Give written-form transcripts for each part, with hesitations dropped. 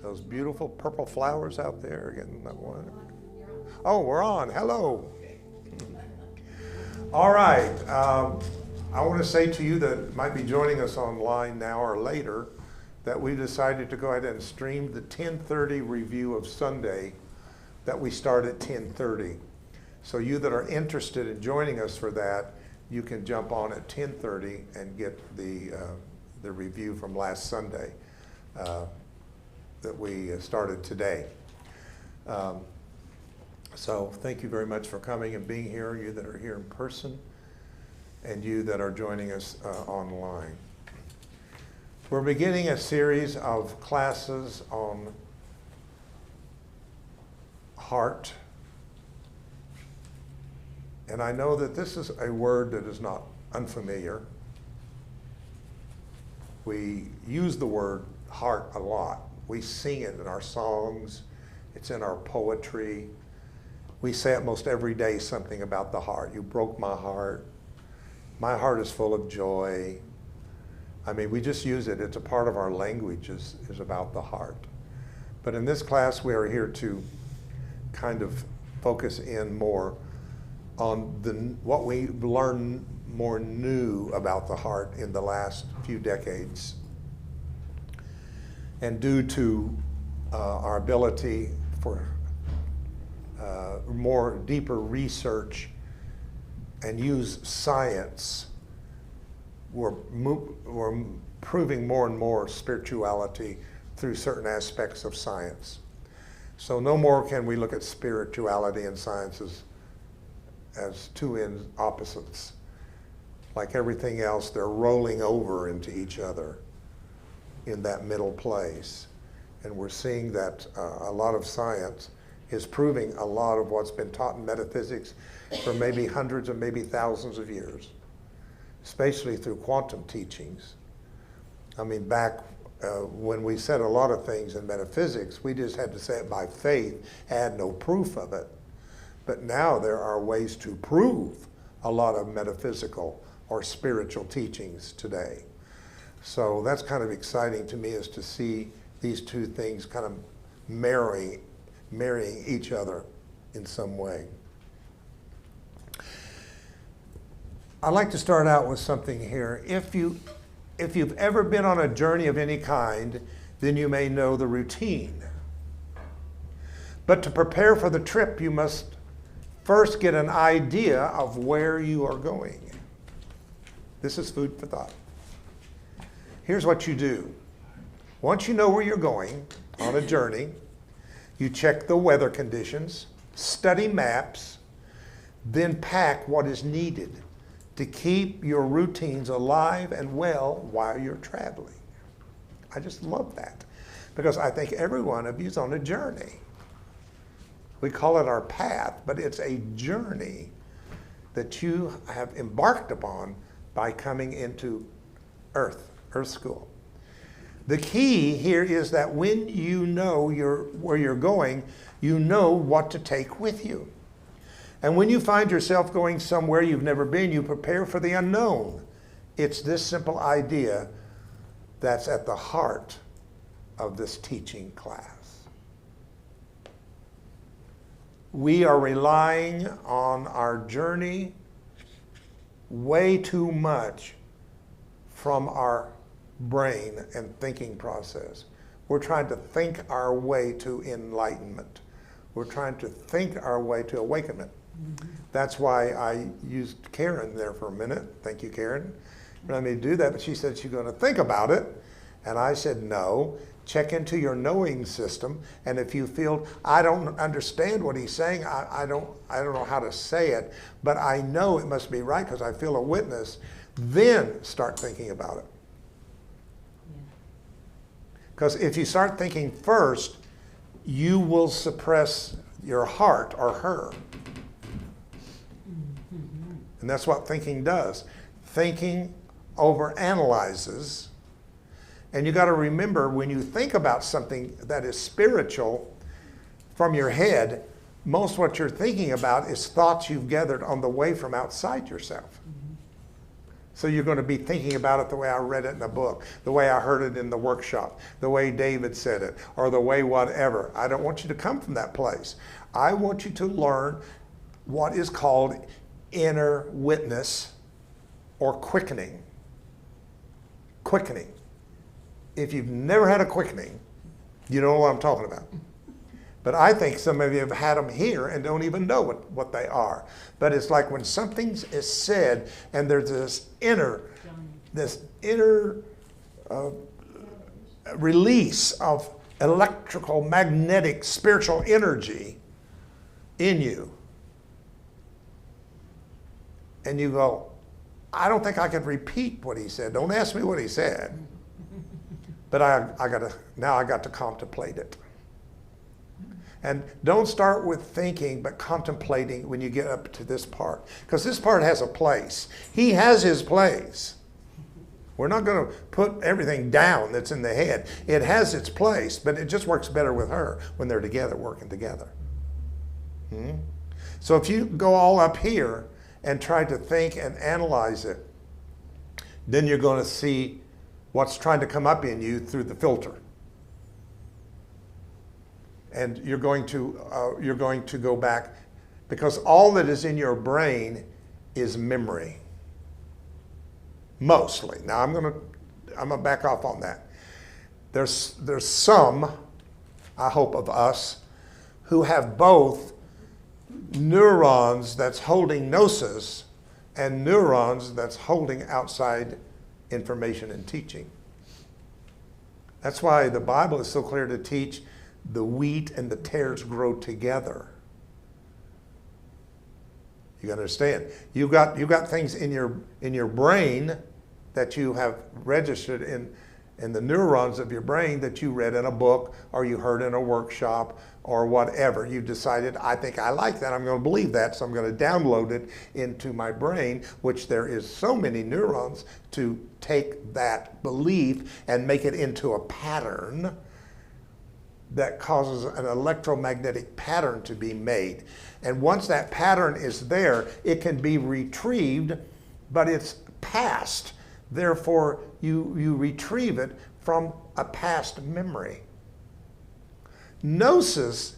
Those beautiful purple flowers out there getting that one. Oh, we're on. Hello. All right. I want to say to you that might be joining us online now or later that we decided to go ahead and stream the 10:30 review of Sunday that we start at 10:30. So you that are interested in joining us for that, you can jump on at 10:30 and get the review from last Sunday that we started today. So thank you very much for coming and being here, you that are here in person and you that are joining us online. We're beginning a series of classes on heart. And I know that this is a word that is not unfamiliar. We use the word heart a lot. We sing it in our songs. It's in our poetry. We say it most every day, something about the heart. You broke my heart. My heart is full of joy. I mean, we just use it. It's a part of our language is about the heart. But in this class, we are here to kind of focus in more on what we learn more new about the heart in the last few decades. And due to our ability for more deeper research and use science, we're proving more and more spirituality through certain aspects of science. So no more can we look at spirituality and science as two ends opposites. Like everything else, they're rolling over into each other in that middle place. And we're seeing that a lot of science is proving a lot of what's been taught in metaphysics for maybe hundreds or maybe thousands of years, especially through quantum teachings. I mean, back when we said a lot of things in metaphysics, we just had to say it by faith, had no proof of it. But now there are ways to prove a lot of metaphysical or spiritual teachings today. So that's kind of exciting to me, is to see these two things kind of marrying each other in some way. I'd like to start out with something here. If you've ever been on a journey of any kind, then you may know the routine. But to prepare for the trip, you must first get an idea of where you are going. This is food for thought. Here's what you do. Once you know where you're going on a journey, you check the weather conditions, study maps, then pack what is needed to keep your routines alive and well while you're traveling. I just love that, because I think every one of you is on a journey. We call it our path, but it's a journey that you have embarked upon by coming into Earth School. The key here is that when you know where you're going, you know what to take with you. And when you find yourself going somewhere you've never been, you prepare for the unknown. It's this simple idea that's at the heart of this teaching class. We are relying on our journey way too much from our brain and thinking process. We're trying to think our way to enlightenment. We're trying to think our way to awakenment. Mm-hmm. That's why I used Karen there for a minute. Thank you, Karen. Let me do that, but she said she's going to think about it. And I said, no, check into your knowing system. And if you feel, I don't understand what he's saying, I don't know how to say it, but I know it must be right because I feel a witness, then start thinking about it. Because if you start thinking first, you will suppress your heart or her. Mm-hmm. And that's what thinking does. Thinking overanalyzes. And you got to remember, when you think about something that is spiritual from your head, most what you're thinking about is thoughts you've gathered on the way from outside yourself. Mm-hmm. So you're going to be thinking about it the way I read it in a book, the way I heard it in the workshop, the way David said it, or the way whatever. I don't want you to come from that place. I want you to learn what is called inner witness or quickening. Quickening. If you've never had a quickening, you don't know what I'm talking about. But I think some of you have had them here and don't even know what they are. But it's like when something is said and there's this inner release of electrical, magnetic, spiritual energy in you. And you go, I don't think I could repeat what he said. Don't ask me what he said. But now I got to contemplate it. And don't start with thinking, but contemplating when you get up to this part. Because this part has a place. He has his place. We're not going to put everything down that's in the head. It has its place, but it just works better with her when they're together, working together. So if you go all up here and try to think and analyze it, then you're going to see what's trying to come up in you through the filter. And you're going to go back, because all that is in your brain is memory. Mostly. Now I'm gonna back off on that. There's some, I hope, of us who have both neurons that's holding gnosis and neurons that's holding outside information and teaching. That's why the Bible is so clear to teach the wheat and the tares grow together. You understand? You've got things in your brain that you have registered in the neurons of your brain that you read in a book or you heard in a workshop or whatever. You decided, I think I like that. I'm going to believe that, so I'm going to download it into my brain, which there is so many neurons to take that belief and make it into a pattern that causes an electromagnetic pattern to be made. And once that pattern is there, it can be retrieved, but it's past. Therefore, you retrieve it from a past memory. Gnosis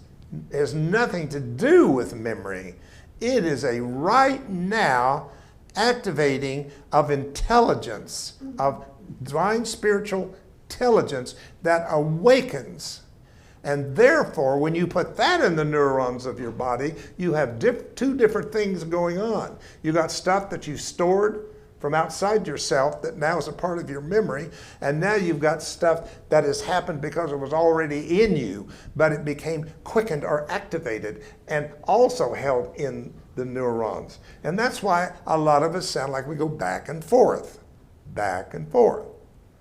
has nothing to do with memory. It is a right now activating of intelligence, of divine spiritual intelligence that awakens. And therefore, when you put that in the neurons of your body, you have two different things going on. You got stuff that you stored from outside yourself that now is a part of your memory, and now you've got stuff that has happened because it was already in you, but it became quickened or activated and also held in the neurons. And that's why a lot of us sound like we go back and forth,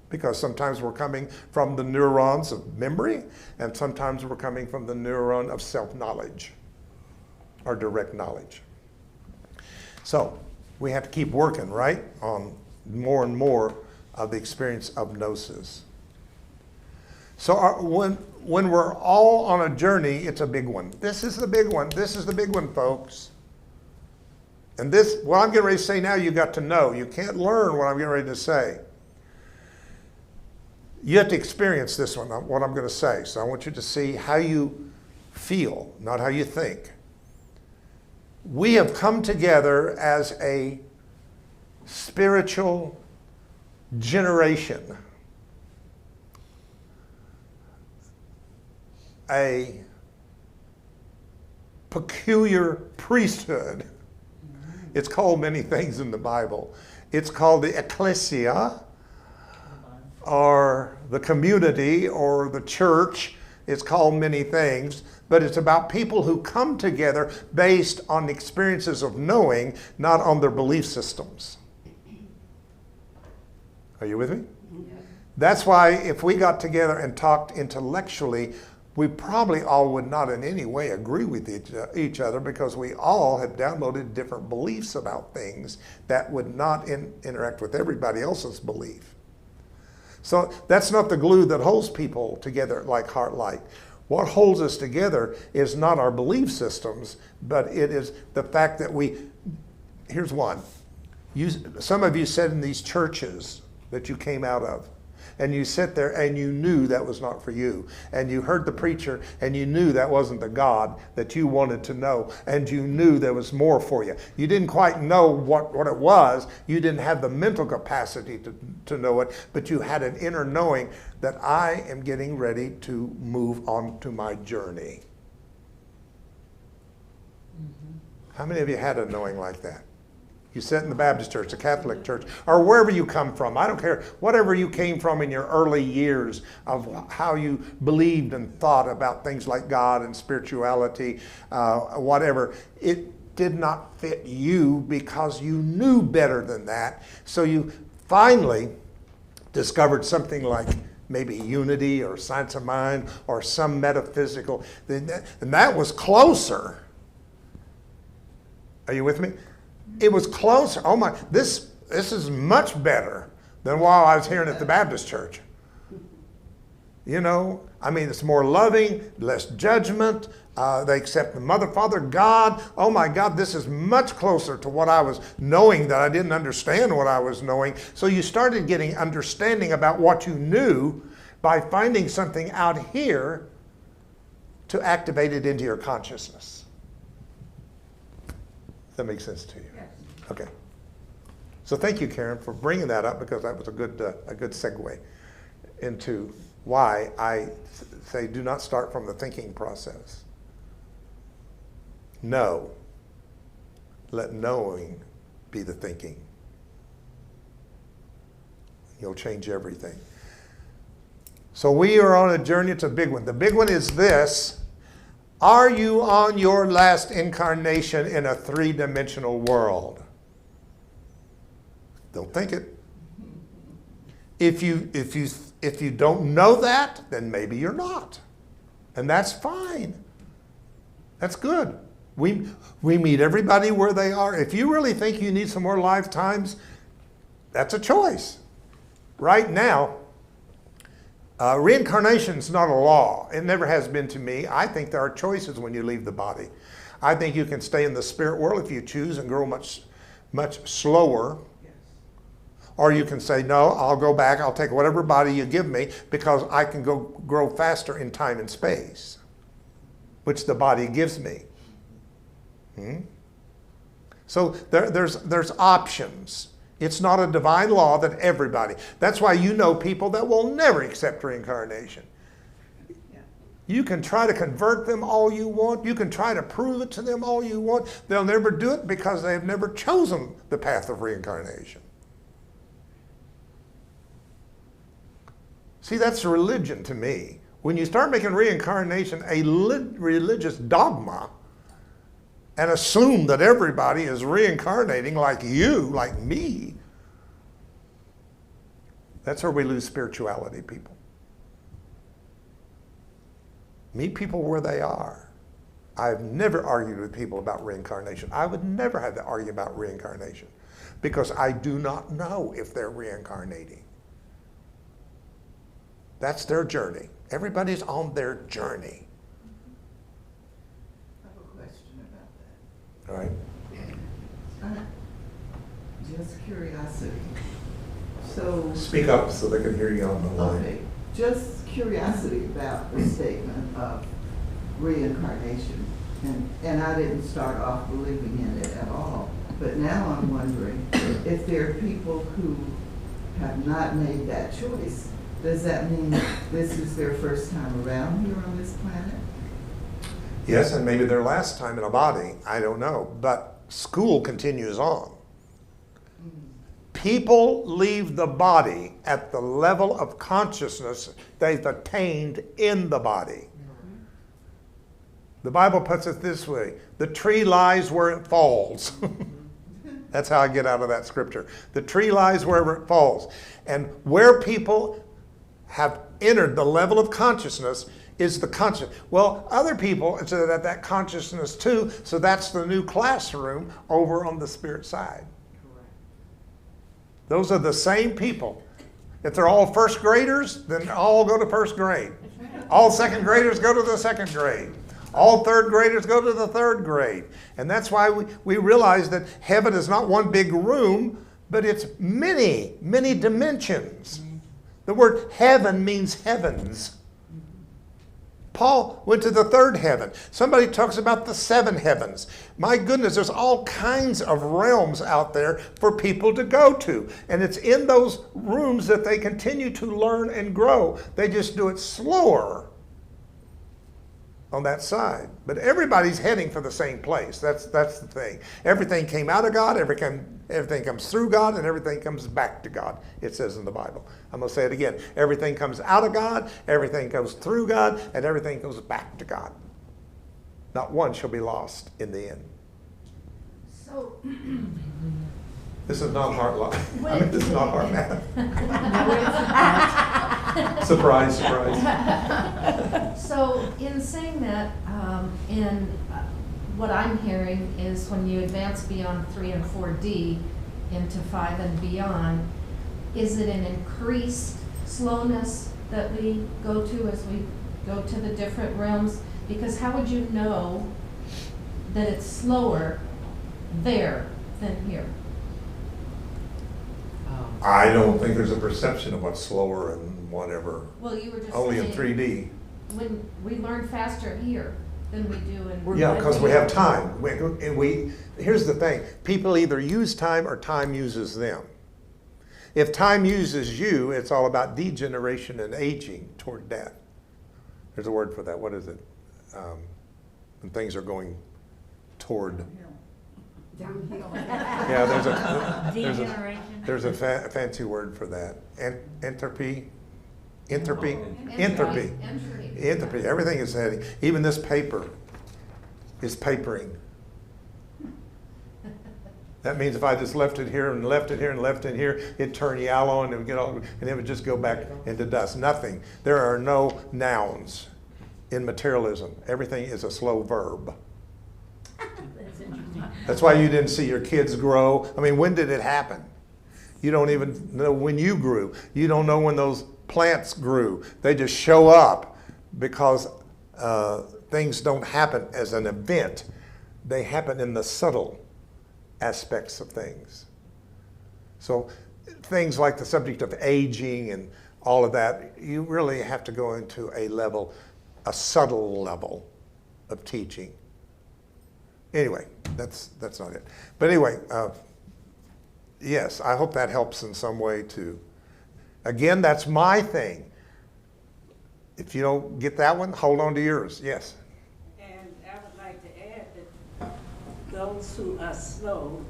because sometimes we're coming from the neurons of memory, and sometimes we're coming from the neuron of self-knowledge or direct knowledge. So we have to keep working, right, on more and more of the experience of gnosis. So when we're all on a journey, it's a big one. This is the big one. This is the big one, folks. And this, what I'm getting ready to say now, you got to know. You can't learn what I'm getting ready to say. You have to experience this one, what I'm going to say. So I want you to see how you feel, not how you think. We have come together as a spiritual generation, a peculiar priesthood. It's called many things in the Bible. It's called the ecclesia, or the community, or the church. It's called many things, but it's about people who come together based on the experiences of knowing, not on their belief systems. Are you with me? Yeah. That's why if we got together and talked intellectually, we probably all would not in any way agree with each other, because we all have downloaded different beliefs about things that would not interact with everybody else's belief. So that's not the glue that holds people together like HeartLight. What holds us together is not our belief systems, but it is the fact that here's one. Some of you sit in these churches that you came out of, and you sit there and you knew that was not for you. And you heard the preacher and you knew that wasn't the God that you wanted to know. And you knew there was more for you. You didn't quite know what it was. You didn't have the mental capacity to know it, but you had an inner knowing that I am getting ready to move on to my journey. How many of you had a knowing like that? You sit in the Baptist church, the Catholic church, or wherever you come from. I don't care. Whatever you came from in your early years of how you believed and thought about things like God and spirituality, whatever, it did not fit you because you knew better than that. So you finally discovered something like maybe unity or science of mind or some metaphysical, and that was closer. Are you with me? It was closer. Oh my, this is much better than while I was hearing at the Baptist church. You know, I mean, it's more loving, less judgment. They accept the Mother, Father, God. Oh my God, this is much closer to what I was knowing that I didn't understand what I was knowing. So you started getting understanding about what you knew by finding something out here to activate it into your consciousness. Does that make sense to you? Yes. Okay. So thank you, Karen, for bringing that up, because that was a good segue into why I say do not start from the thinking process. Know. Let knowing be the thinking. You'll change everything. So we are on a journey. It's a big one. The big one is this. Are you on your last incarnation in a three-dimensional world? Don't think it. If you don't know that, then maybe you're not. And that's fine. That's good. We meet everybody where they are. If you really think you need some more lifetimes, that's a choice. Right now, reincarnation is not a law. It never has been to me. I think there are choices when you leave the body. I think you can stay in the spirit world if you choose and grow much, much slower. Yes. Or you can say, no, I'll go back. I'll take whatever body you give me because I can grow faster in time and space, which the body gives me. So there's options. It's not a divine law that everybody. That's why you know people that will never accept reincarnation. Yeah. You can try to convert them all you want. You can try to prove it to them all you want. They'll never do it because they've never chosen the path of reincarnation. See, that's religion to me. When you start making reincarnation a religious dogma, and assume that everybody is reincarnating like you, like me, that's where we lose spirituality, people. Meet people where they are. I've never argued with people about reincarnation. I would never have to argue about reincarnation because I do not know if they're reincarnating. That's their journey. Everybody's on their journey. All right. Just curiosity. So speak up so they can hear you on the line. Okay. Just curiosity about the statement of reincarnation, and I didn't start off believing in it at all. But now I'm wondering if there are people who have not made that choice. Does that mean this is their first time around here on this planet? Yes, and maybe their last time in a body. I don't know. But school continues on. People leave the body at the level of consciousness they've attained in the body. The Bible puts it this way. The tree lies where it falls. That's how I get out of that scripture. The tree lies wherever it falls. And where people have entered the level of consciousness is the conscious. Well, other people it's that consciousness too, so that's the new classroom over on the spirit side. Correct. Those are the same people. If they're all first graders, then all go to first grade. All second graders go to the second grade. All third graders go to the third grade. And that's why we realize that heaven is not one big room, but it's many, many dimensions. The word heaven means heavens. Paul went to the third heaven. Somebody talks about the seven heavens. My goodness, there's all kinds of realms out there for people to go to. And it's in those rooms that they continue to learn and grow. They just do it slower on that side. But everybody's heading for the same place. That's the thing. Everything came out of God, everything comes through God, and everything comes back to God, it says in the Bible. I'm going to say it again. Everything comes out of God, everything goes through God, and everything goes back to God. Not one shall be lost in the end. So, This is not HeartLight. This is not HeartMath. Surprise, surprise. So in saying that, what I'm hearing is when you advance beyond 3 and 4D into 5 and beyond, is it an increased slowness that we go to as we go to the different realms? Because how would you know that it's slower there than here? I don't think there's a perception of what's slower and whatever. Well, you were just Only in saying 3D. when we learn faster here than we do in. Yeah, because we have time. Here's the thing. People either use time or time uses them. If time uses you, it's all about degeneration and aging toward death. There's a word for that. What is it? When things are going toward. Downhill. Yeah, Degeneration. there's a fancy word for that. Entropy. Entropy. Entropy. Entropy. Everything is heading. Even this paper is papering. That means if I just left it here and left it here and left it here, it'd turn yellow and it would get all, and it would just go back into dust. Nothing. There are no nouns in materialism. Everything is a slow verb. That's interesting. That's why you didn't see your kids grow. I mean, when did it happen? You don't even know when you grew. You don't know when those plants grew. They just show up because things don't happen as an event. They happen in the subtle aspects of things. So things like the subject of aging and all of that, you really have to go into a subtle level of teaching. Anyway, that's not it. But anyway, yes, I hope that helps in some way too. Again, that's my thing. If you don't get that one, hold on to yours. Yes. And I would like to add that those who are slow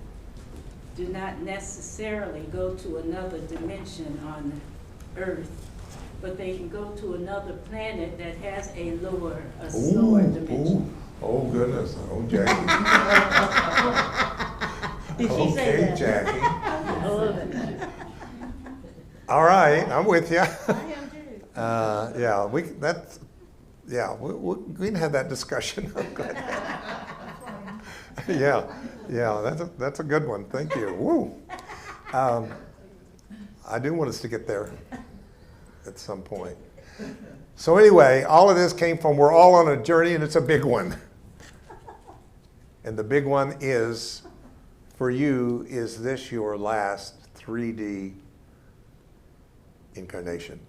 do not necessarily go to another dimension on Earth, but they can go to another planet that has a slower dimension. Oh goodness. Oh, Jackie. Did she say Okay, that? Jackie. I love it. All right, I'm with you. I am too. We can have that discussion. Yeah, that's a good one. Thank you. Woo. I do want us to get there at some point. So anyway, all of this came from, we're all on a journey, and it's a big one. And the big one is, for you, is this your last 3D incarnation?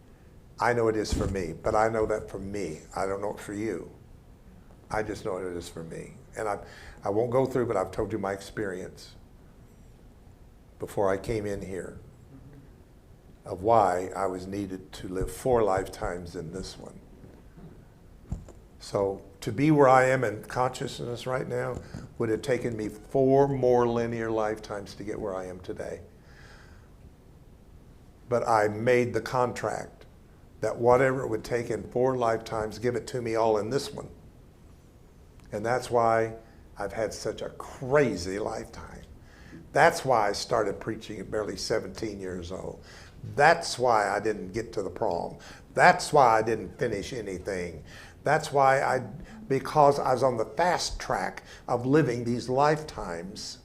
I know it is for me, but I know that for me. I don't know it for you. I just know it is for me. And I won't go through, but I've told you my experience before I came in here of why I was needed to live 4 lifetimes in this one. So to be where I am in consciousness right now would have taken me 4 more linear lifetimes to get where I am today. But I made the contract that whatever it would take in 4 lifetimes, give it to me all in this one. And that's why I've had such a crazy lifetime. That's why I started preaching at barely 17 years old. That's why I didn't get to the prom. That's why I didn't finish anything. That's why because I was on the fast track of living these lifetimes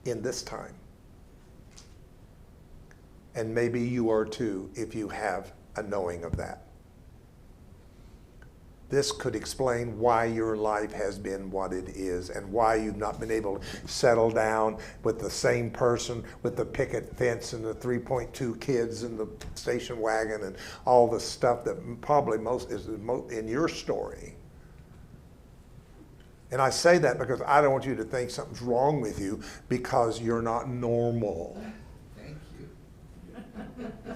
in this time. And maybe you are too, if you have a knowing of that. This could explain why your life has been what it is and why you've not been able to settle down with the same person with the picket fence and the 3.2 kids and the station wagon and all the stuff that probably most is in your story. And I say that because I don't want you to think something's wrong with you because you're not normal. Thank you.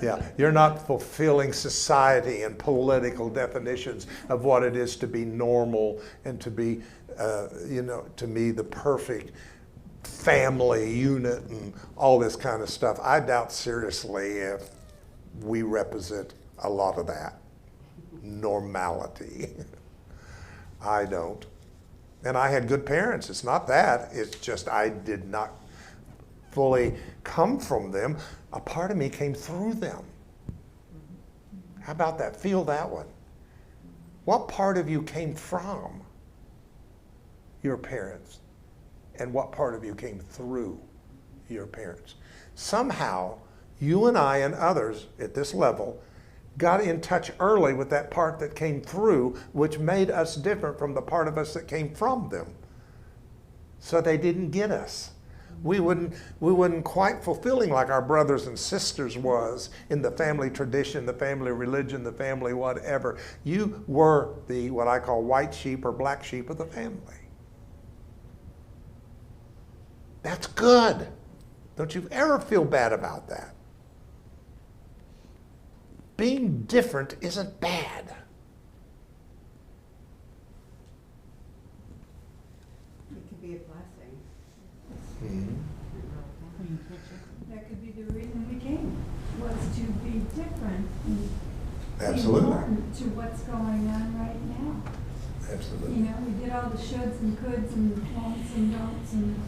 Yeah, you're not fulfilling society and political definitions of what it is to be normal and to be, to me, the perfect family unit and all this kind of stuff. I doubt seriously if we represent a lot of that normality. I don't. And I had good parents. It's not that. It's just I did not fully come from them. A part of me came through them. How about that? Feel that one. What part of you came from your parents? And what part of you came through your parents? Somehow, you and I and others at this level got in touch early with that part that came through, which made us different from the part of us that came from them. So they didn't get us. We wouldn't quite fulfilling like our brothers and sisters was in the family tradition, the family religion, the family whatever. You were the, what I call white sheep or black sheep of the family. That's good. Don't you ever feel bad about that. Being different isn't bad. It could be a blessing. Mm-hmm. That could be the reason we came, was to be different and Absolutely. be important to what's going on right now. Absolutely. You know, we did all the shoulds and coulds and won'ts and don'ts and,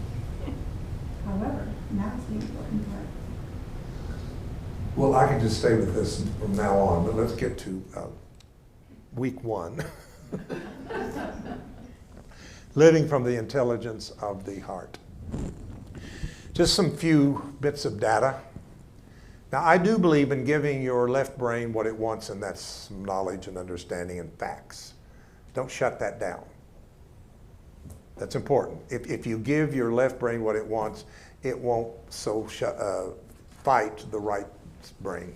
however, now it's the important part. Well, I could just stay with this from now on, but let's get to week 1. Living from the intelligence of the heart. Just some few bits of data. Now, I do believe in giving your left brain what it wants, and that's some knowledge and understanding and facts. Don't shut that down. That's important. If you give your left brain what it wants, it won't fight the right brain.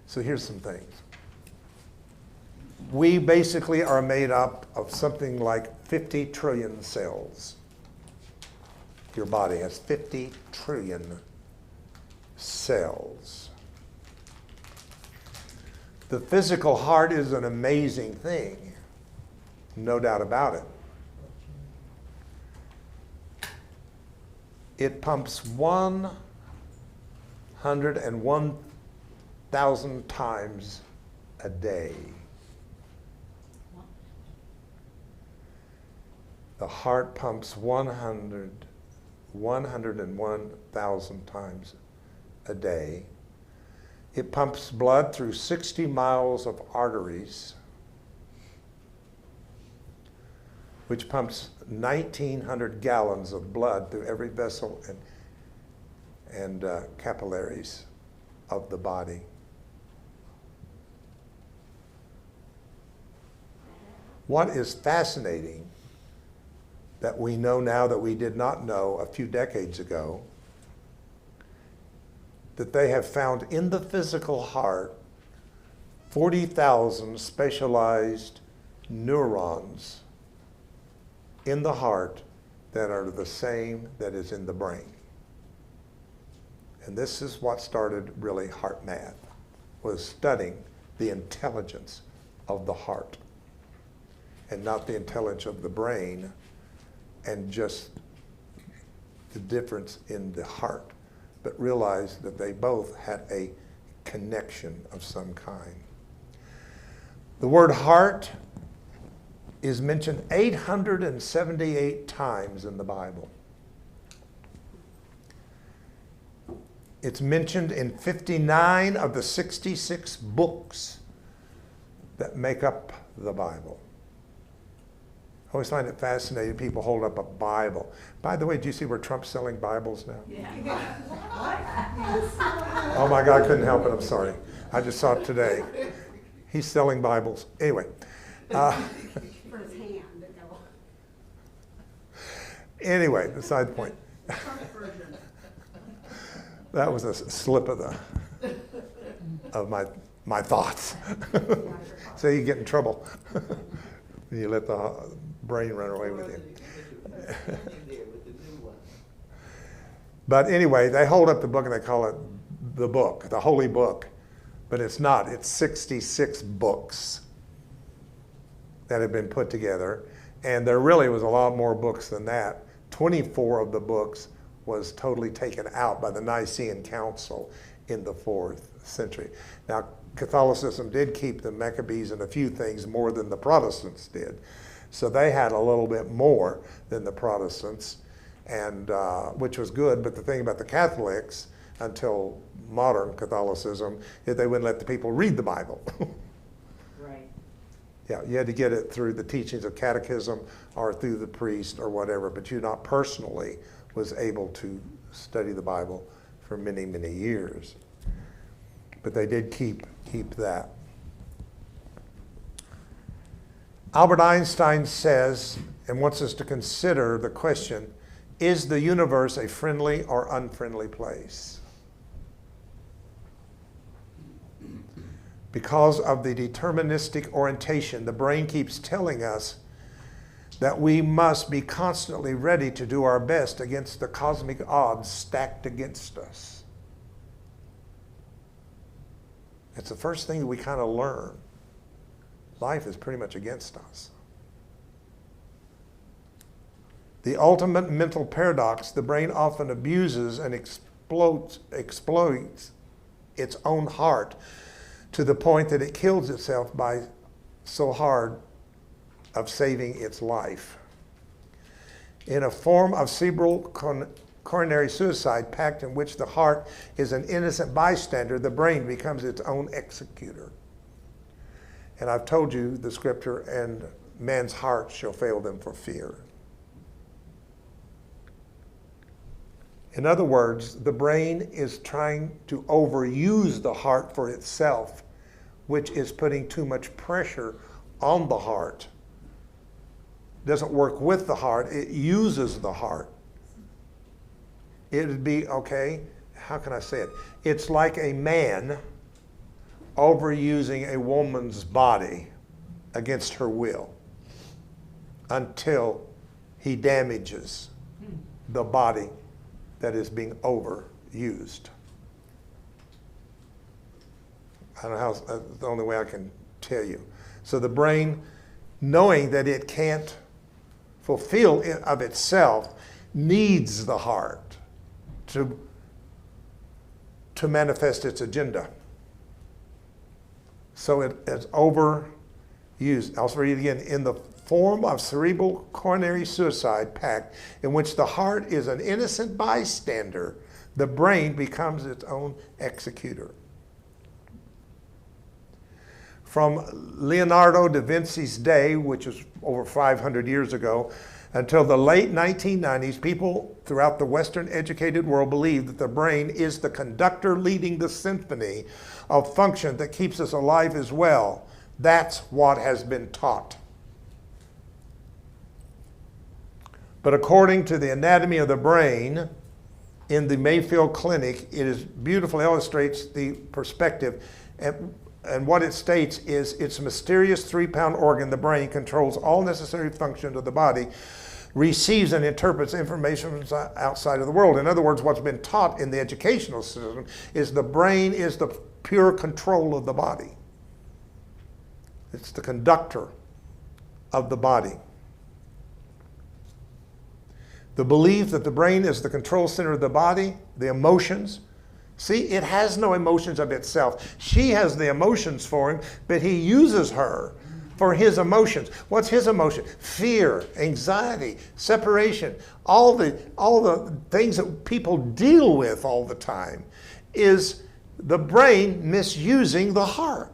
So here's some things. We basically are made up of something like 50 trillion cells. Your body has 50 trillion cells. The physical heart is an amazing thing, no doubt about it. It pumps 101,000 times a day. The heart pumps 101,000 times a day. It pumps blood through 60 miles of arteries, which pumps 1,900 gallons of blood through every vessel and capillaries of the body. What is fascinating that we know now that we did not know a few decades ago, that they have found in the physical heart 40,000 specialized neurons in the heart that are the same that is in the brain. And this is what started really HeartMath, was studying the intelligence of the heart and not the intelligence of the brain and just the difference in the heart, but realize that they both had a connection of some kind. The word heart is mentioned 878 times in the Bible. It's mentioned in 59 of the 66 books that make up the Bible. I always find it fascinating. People hold up a Bible. By the way, do you see where Trump's selling Bibles now? Yeah. Oh my God, I couldn't help it. I'm sorry. I just saw it today. He's selling Bibles. Anyway. For his hand, no. Anyway, beside the point. That was a slip of my thoughts. So you get in trouble. You let the brain run away with you. But anyway, they hold up the book and they call it the book, the holy book. But it's not. It's 66 books that have been put together. And there really was a lot more books than that. 24 of the books was totally taken out by the Nicene Council in the 4th century. Now, Catholicism did keep the Maccabees and a few things more than the Protestants did. So they had a little bit more than the Protestants, and which was good. But the thing about the Catholics, until modern Catholicism, is they wouldn't let the people read the Bible. Right. Yeah, you had to get it through the teachings of catechism or through the priest or whatever, but you not personally was able to study the Bible for many, many years. But they did keep that. Albert Einstein says, and wants us to consider the question, is the universe a friendly or unfriendly place? Because of the deterministic orientation, the brain keeps telling us that we must be constantly ready to do our best against the cosmic odds stacked against us. It's the first thing that we kind of learn. Life is pretty much against us. The ultimate mental paradox, the brain often abuses and exploits its own heart to the point that it kills itself by so hard of saving its life. In a form of cerebral coronary suicide pact in which the heart is an innocent bystander, the brain becomes its own executor. And I've told you the scripture, and man's heart shall fail them for fear. In other words, the brain is trying to overuse the heart for itself, which is putting too much pressure on the heart. It doesn't work with the heart, it uses the heart. It would be, okay, how can I say it? It's like a man overusing a woman's body against her will until he damages the body that is being overused. I don't know how, that's the only way I can tell you. So the brain, knowing that it can't fulfill it of itself, needs the heart to manifest its agenda. So it is overused. I'll read it again. In the form of cerebral coronary suicide pact, in which the heart is an innocent bystander, the brain becomes its own executor. From Leonardo da Vinci's day, which was over 500 years ago, until the late 1990s, people throughout the Western educated world believed that the brain is the conductor leading the symphony of function that keeps us alive as well. That's what has been taught. But according to the anatomy of the brain in the Mayfield Clinic, it is beautifully illustrates the perspective. And what it states is its mysterious 3-pound organ, the brain, controls all necessary functions of the body, receives and interprets information from outside of the world. In other words, what's been taught in the educational system is the brain is the pure control of the body. It's the conductor of the body. The belief that the brain is the control center of the body, the emotions. See, it has no emotions of itself. She has the emotions for him, but he uses her for his emotions. What's his emotion? Fear, anxiety, separation, all the things that people deal with all the time is the brain misusing the heart,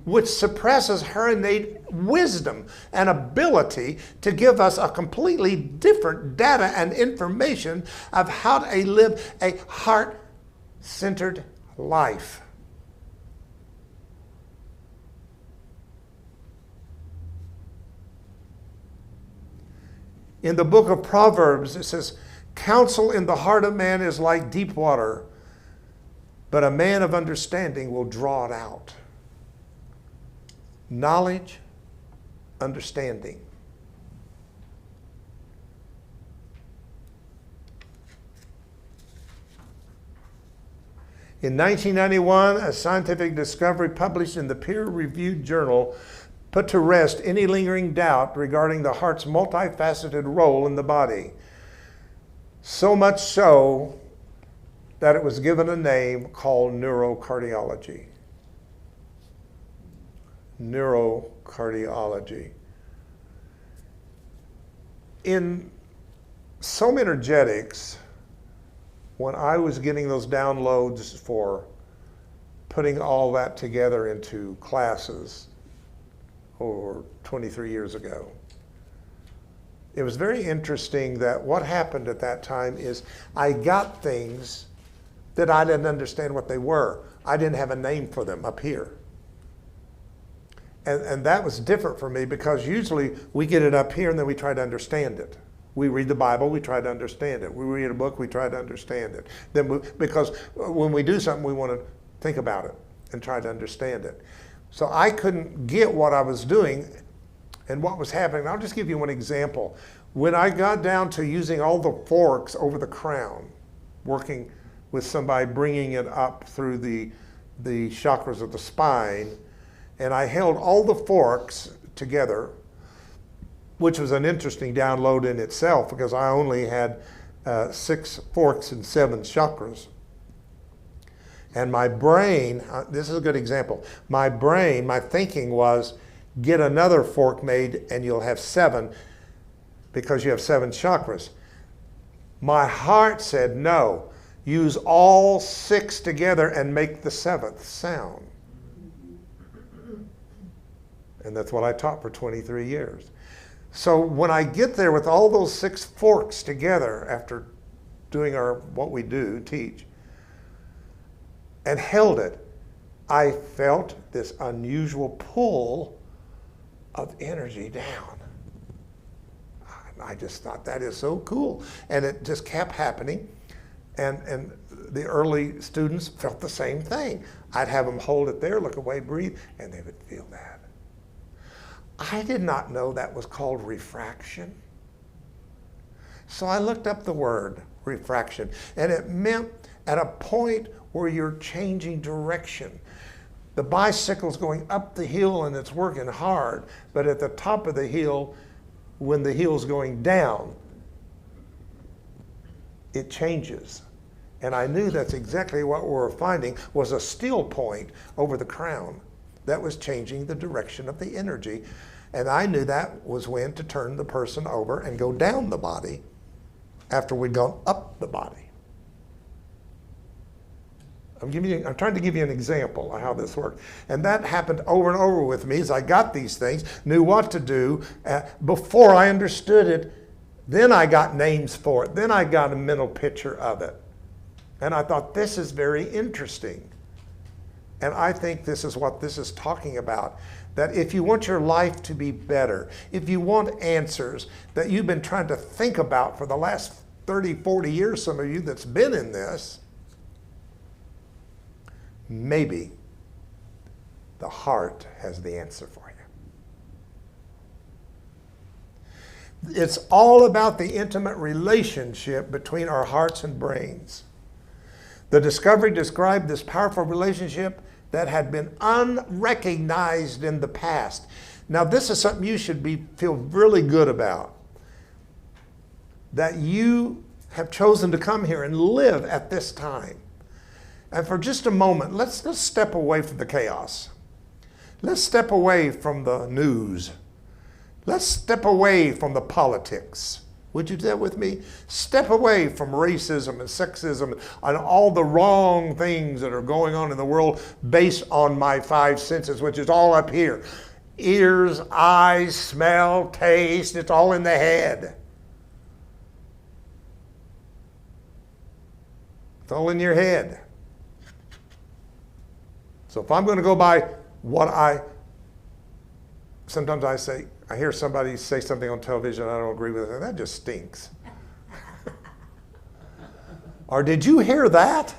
which suppresses her innate wisdom and ability to give us a completely different data and information of how to live a heart-centered life. In the book of Proverbs, it says, counsel in the heart of man is like deep water, but a man of understanding will draw it out. Knowledge, understanding. In 1991, a scientific discovery published in the peer-reviewed journal put to rest any lingering doubt regarding the heart's multifaceted role in the body. So much so that it was given a name called neurocardiology. Neurocardiology. In Some Energetics, when I was getting those downloads for putting all that together into classes over 23 years ago, it was very interesting that what happened at that time is I got things that I didn't understand what they were. I didn't have a name for them up here. And that was different for me because usually we get it up here and then we try to understand it. We read the Bible, we try to understand it. We read a book, we try to understand it. Because when we do something, we want to think about it and try to understand it. So I couldn't get what I was doing and what was happening. I'll just give you one example. When I got down to using all the forks over the crown, working with somebody, bringing it up through the chakras of the spine, and I held all the forks together, which was an interesting download in itself because I only had 6 forks and 7 chakras. And my brain, this is a good example, my brain, my thinking was, get another fork made and you'll have 7 because you have 7 chakras. My heart said, no, use all 6 together and make the 7th sound. And that's what I taught for 23 years. So when I get there with all those 6 forks together after doing what we do, teach, and held it, I felt this unusual pull of energy down. I just thought that is so cool. And it just kept happening. And the early students felt the same thing. I'd have them hold it there, look away, breathe, and they would feel that. I did not know that was called refraction. So I looked up the word refraction, and it meant at a point where you're changing direction. The bicycle's going up the hill and it's working hard, but at the top of the hill, when the hill's going down, it changes. And I knew that's exactly what we were finding was a still point over the crown that was changing the direction of the energy. And I knew that was when to turn the person over and go down the body after we'd gone up the body. I'm trying to give you an example of how this worked. And that happened over and over with me as I got these things, knew what to do. Before I understood it, then I got names for it. Then I got a mental picture of it. And I thought, this is very interesting. And I think this is what this is talking about. That if you want your life to be better, if you want answers that you've been trying to think about for the last 30, 40 years, some of you that's been in this, maybe the heart has the answer for you. It's all about the intimate relationship between our hearts and brains. The discovery described this powerful relationship that had been unrecognized in the past. Now, this is something you should feel really good about. That you have chosen to come here and live at this time. And for just a moment, let's step away from the chaos. Let's step away from the news. Let's step away from the politics. Would you do that with me? Step away from racism and sexism and all the wrong things that are going on in the world based on my 5 senses, which is all up here. Ears, eyes, smell, taste, it's all in the head. It's all in your head. So if I'm going to go by what I sometimes I hear somebody say something on television I don't agree with it, and that just stinks. Or did you hear that?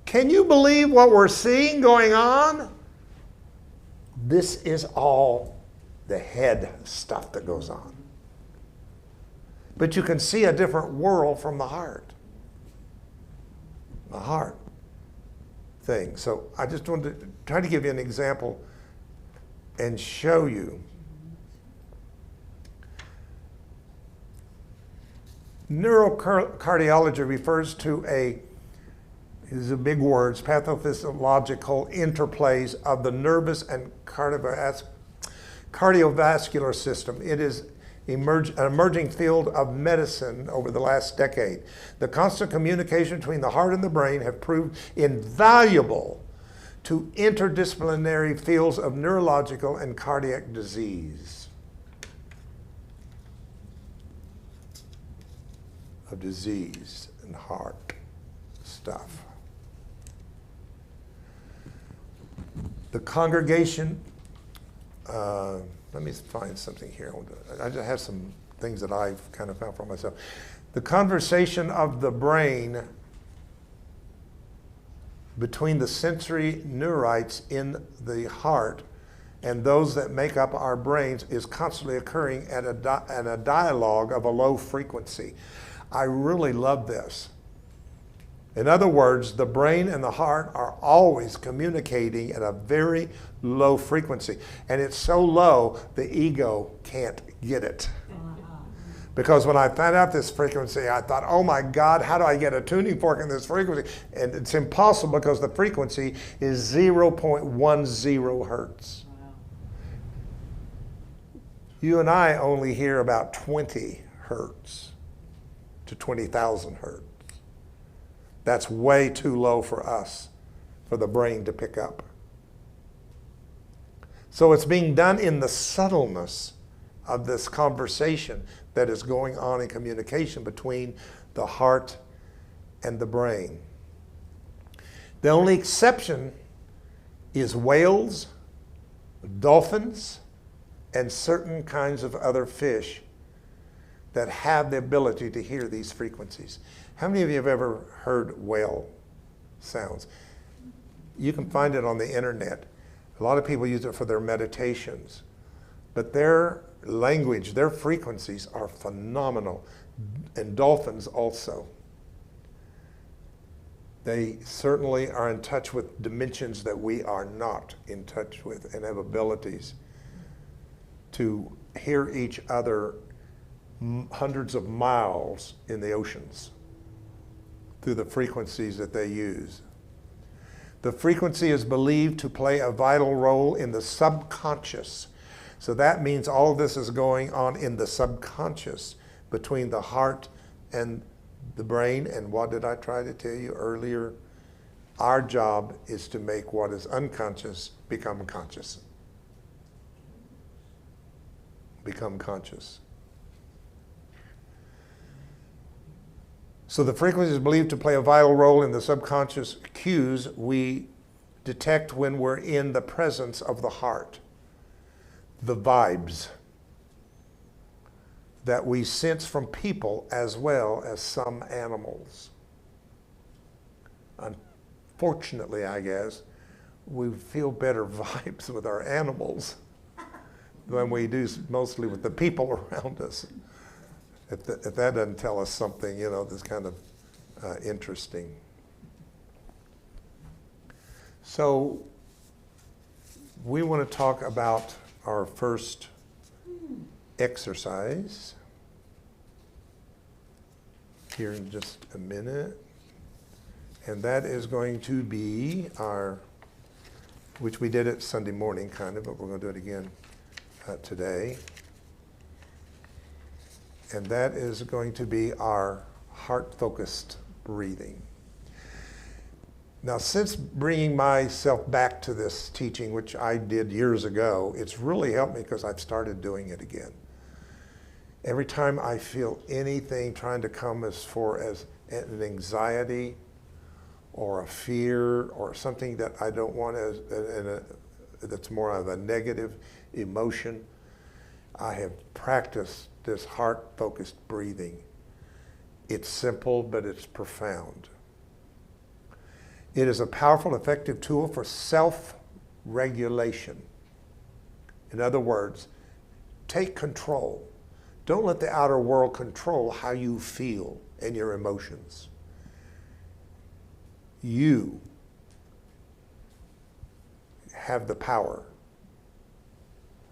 Can you believe what we're seeing going on? This is all the head stuff that goes on. But you can see a different world from the heart. The heart thing. So I just wanted to try to give you an example and show you. Neurocardiology refers to these are big words, pathophysiological interplays of the nervous and cardiovascular system. It is an emerging field of medicine over the last decade. The constant communication between the heart and the brain have proved invaluable to interdisciplinary fields of neurological and cardiac disease. Of disease and heart stuff. The congregation, let me find something here. I just have some things that I've kind of found for myself. The conversation of the brain between the sensory neurites in the heart and those that make up our brains is constantly occurring at a dialogue of a low frequency. I really love this. In other words, the brain and the heart are always communicating at a very low frequency. And it's so low, the ego can't get it. Because when I found out this frequency, I thought, oh my God, how do I get a tuning fork in this frequency? And it's impossible because the frequency is 0.10 hertz. You and I only hear about 20 hertz to 20,000 hertz. That's way too low for us, for the brain to pick up. So it's being done in the subtleness of this conversation that is going on in communication between the heart and the brain. The only exception is whales, dolphins, and certain kinds of other fish that have the ability to hear these frequencies. How many of you have ever heard whale sounds? You can find it on the internet. A lot of people use it for their meditations. But their language, their frequencies are phenomenal. And dolphins also. They certainly are in touch with dimensions that we are not in touch with and have abilities to hear each other hundreds of miles in the oceans through the frequencies that they use. The frequency is believed to play a vital role in the subconscious. So that means all of this is going on in the subconscious between the heart and the brain. And what did I try to tell you earlier? Our job is to make what is unconscious become conscious. Become conscious. So the frequency is believed to play a vital role in the subconscious cues we detect when we're in the presence of the heart. The vibes that we sense from people as well as some animals. Unfortunately, I guess, we feel better vibes with our animals than we do mostly with the people around us. If that doesn't tell us something, that's kind of interesting. So we want to talk about our first exercise here in just a minute. And that is going to be which we did it Sunday morning kind of, but we're going to do it again today. And that is going to be our heart-focused breathing. Now, since bringing myself back to this teaching, which I did years ago, it's really helped me because I've started doing it again. Every time I feel anything trying to come as an anxiety or a fear or something that I don't want that's more of a negative emotion, I have practiced this heart-focused breathing. It's simple, but it's profound. It is a powerful, effective tool for self-regulation. In other words, take control. Don't let the outer world control how you feel and your emotions. You have the power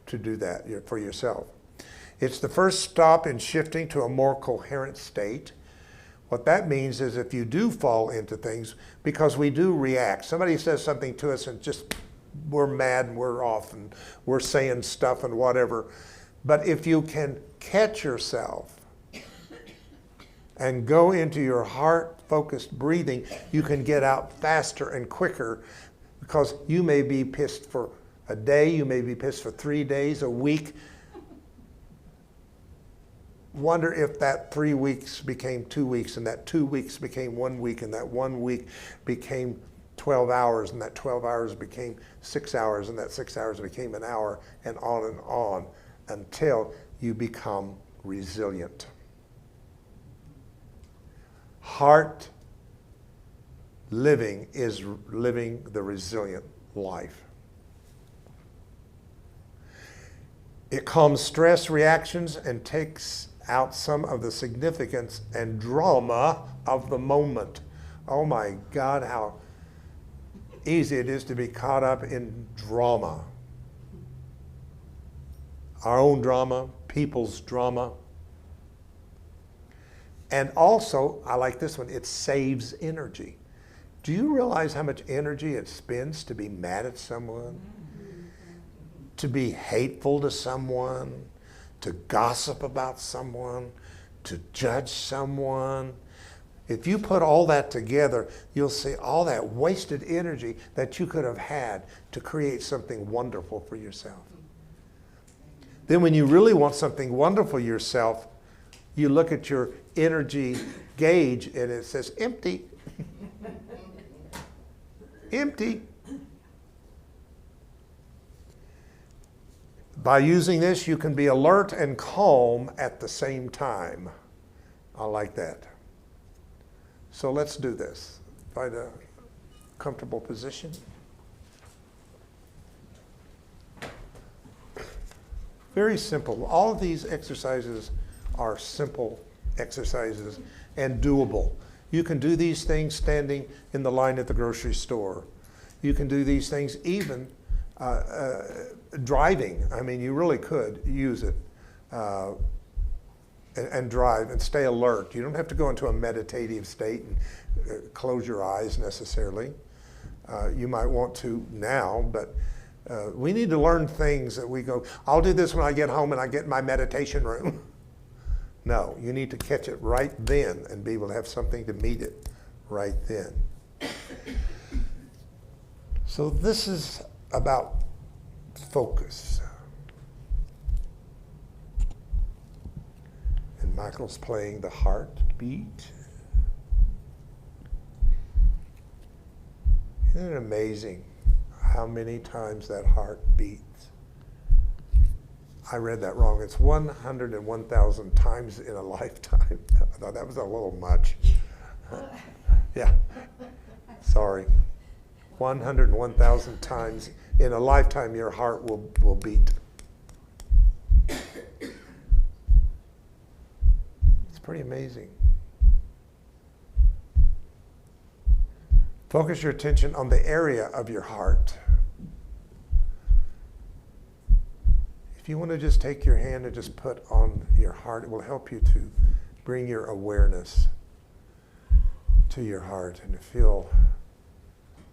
to do that for yourself. It's the first stop in shifting to a more coherent state. What that means is if you do fall into things, because we do react. Somebody says something to us and just we're mad and we're off and we're saying stuff and whatever. But if you can catch yourself and go into your heart-focused breathing, you can get out faster and quicker, because you may be pissed for a day, you may be pissed for 3 days, a week. Wonder if that 3 weeks became 2 weeks, and that 2 weeks became 1 week, and that 1 week became 12 hours, and that 12 hours became 6 hours, and that 6 hours became an hour, and on, until you become resilient. Heart living is living the resilient life. It calms stress reactions and takes out some of the significance and drama of the moment. Oh my God, how easy it is to be caught up in drama. Our own drama, people's drama. And also, I like this one, it saves energy. Do you realize how much energy it spends to be mad at someone? To be hateful to someone? To gossip about someone? To judge someone? If you put all that together, you'll see all that wasted energy that you could have had to create something wonderful for yourself. Then when you really want something wonderful yourself, you look at your energy gauge and it says empty. Empty. By using this, you can be alert and calm at the same time. I like that. So let's do this. Find a comfortable position. Very simple. All of these exercises are simple exercises and doable. You can do these things standing in the line at the grocery store. You can do these things even driving. I mean, you really could use it and drive and stay alert. You don't have to go into a meditative state and close your eyes necessarily. You might want to now, but we need to learn things that we go, I'll do this when I get home and I get in my meditation room. No, you need to catch it right then and be able to have something to meet it right then. So this is about focus. And Michael's playing the heartbeat. Isn't it amazing how many times that heart beats? I read that wrong. It's 101,000 times in a lifetime. I thought that was a little much. Yeah, sorry. 101,000 times in a lifetime your heart will beat. It's pretty amazing. Focus your attention on the area of your heart. If you want to just take your hand and just put on your heart, it will help you to bring your awareness to your heart and to feel,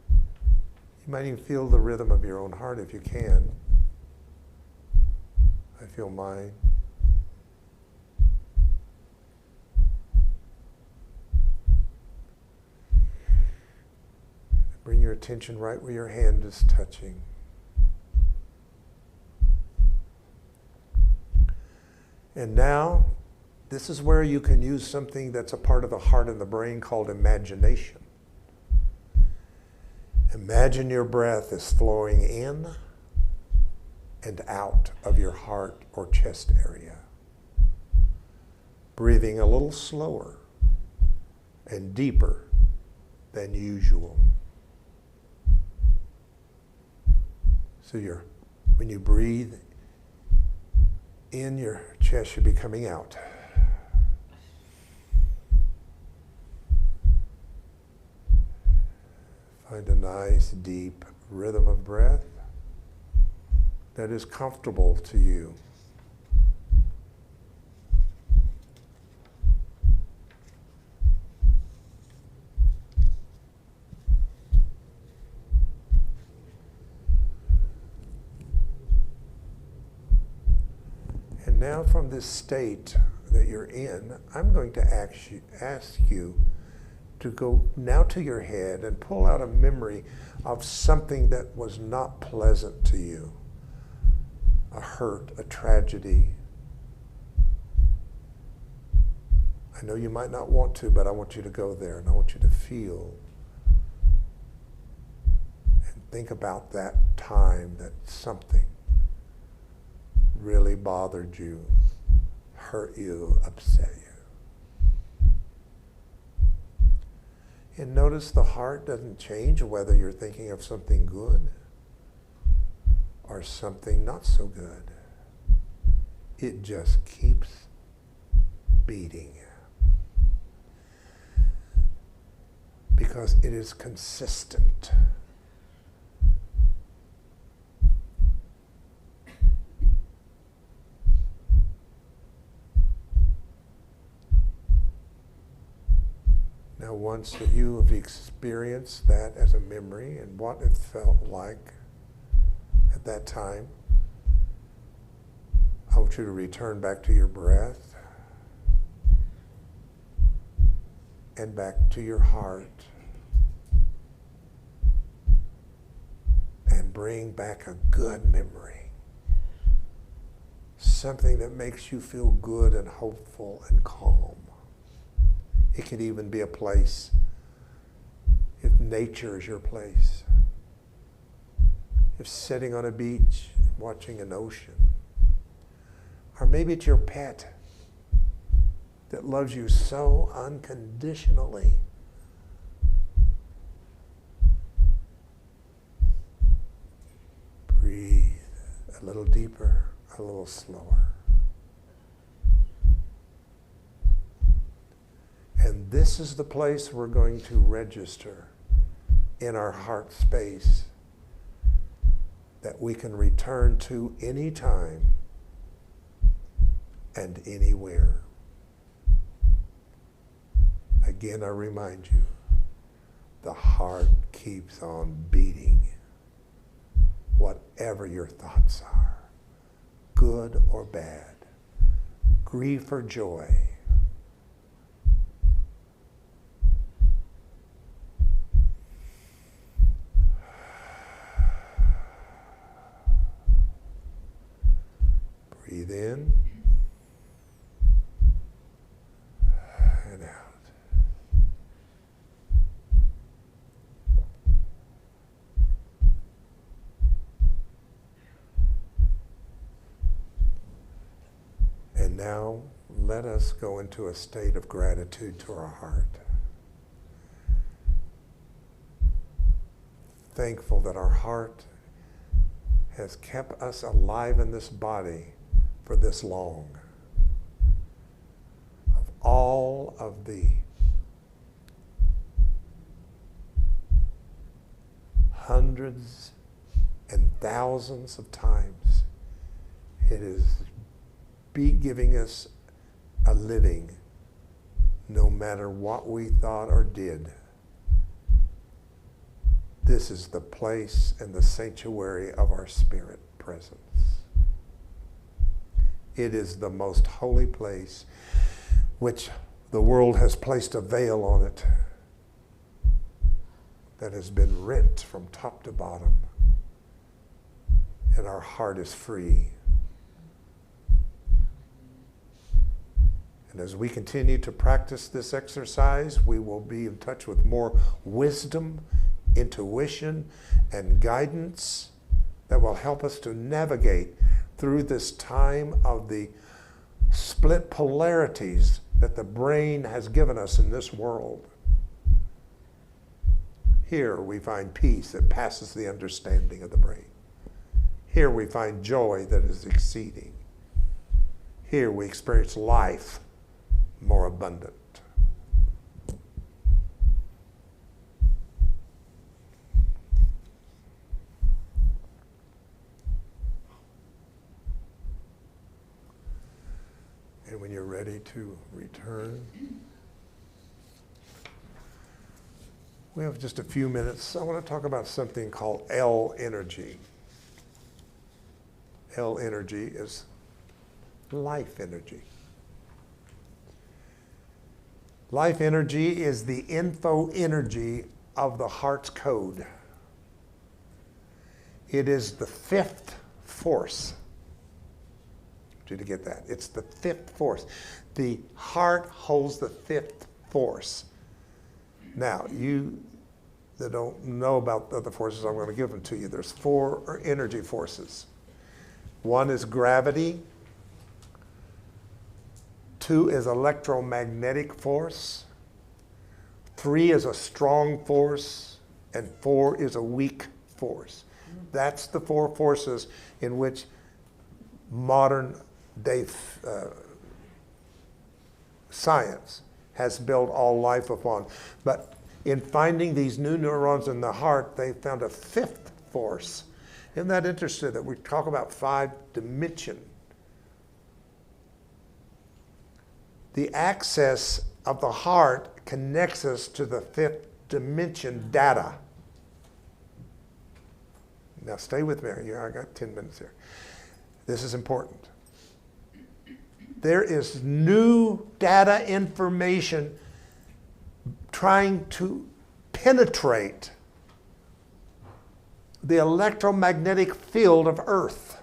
you might even feel the rhythm of your own heart if you can. I feel mine. Bring your attention right where your hand is touching. And now, this is where you can use something that's a part of the heart and the brain called imagination. Imagine your breath is flowing in and out of your heart or chest area. Breathing a little slower and deeper than usual. So when you breathe in, your chest should be coming out. Find a nice deep rhythm of breath that is comfortable to you. And now from this state that you're in, I'm going to ask you to go now to your head and pull out a memory of something that was not pleasant to you. A hurt, a tragedy. I know you might not want to, but I want you to go there and I want you to feel and think about that time that something really bothered you, hurt you, upset you. And notice the heart doesn't change whether you're thinking of something good or something not so good. It just keeps beating because it is consistent. Now, once that you have experienced that as a memory and what it felt like at that time, I want you to return back to your breath and back to your heart and bring back a good memory. Something that makes you feel good and hopeful and calm. It could even be a place, if nature is your place. If sitting on a beach, watching an ocean. Or maybe it's your pet that loves you so unconditionally. Breathe a little deeper, a little slower. And this is the place we're going to register in our heart space that we can return to anytime and anywhere. Again, I remind you, the heart keeps on beating, whatever your thoughts are, good or bad, grief or joy. Breathe in and out. And now let us go into a state of gratitude to our heart. Thankful that our heart has kept us alive in this body for this long. Of all of the hundreds and thousands of times it is giving us a living, no matter what we thought or did. This is the place and the sanctuary of our spirit presence. It is the most holy place, which the world has placed a veil on it that has been rent from top to bottom, and our heart is free. And as we continue to practice this exercise, we will be in touch with more wisdom, intuition, and guidance that will help us to navigate through this time of the split polarities that the brain has given us in this world. Here we find peace that passes the understanding of the brain. Here we find joy that is exceeding. Here we experience life more abundant. And when you're ready to return, we have just a few minutes. I want to talk about something called L energy. L energy is life energy. Life energy is the info energy of the heart's code. It is the fifth force. I want you to get that. It's the fifth force. The heart holds the fifth force. Now, you that don't know about the other forces, I'm going to give them to you. There's 4 energy forces. 1 is gravity. 2 is electromagnetic force. 3 is a strong force. And 4 is a weak force. That's the 4 forces in which modern day science has built all life upon. But in finding these new neurons in the heart, they found a 5th force. Isn't that interesting that we talk about 5 dimension? The access of the heart connects us to the 5th dimension data. Now stay with me. I got 10 minutes here. This is important. There is new data information trying to penetrate the electromagnetic field of Earth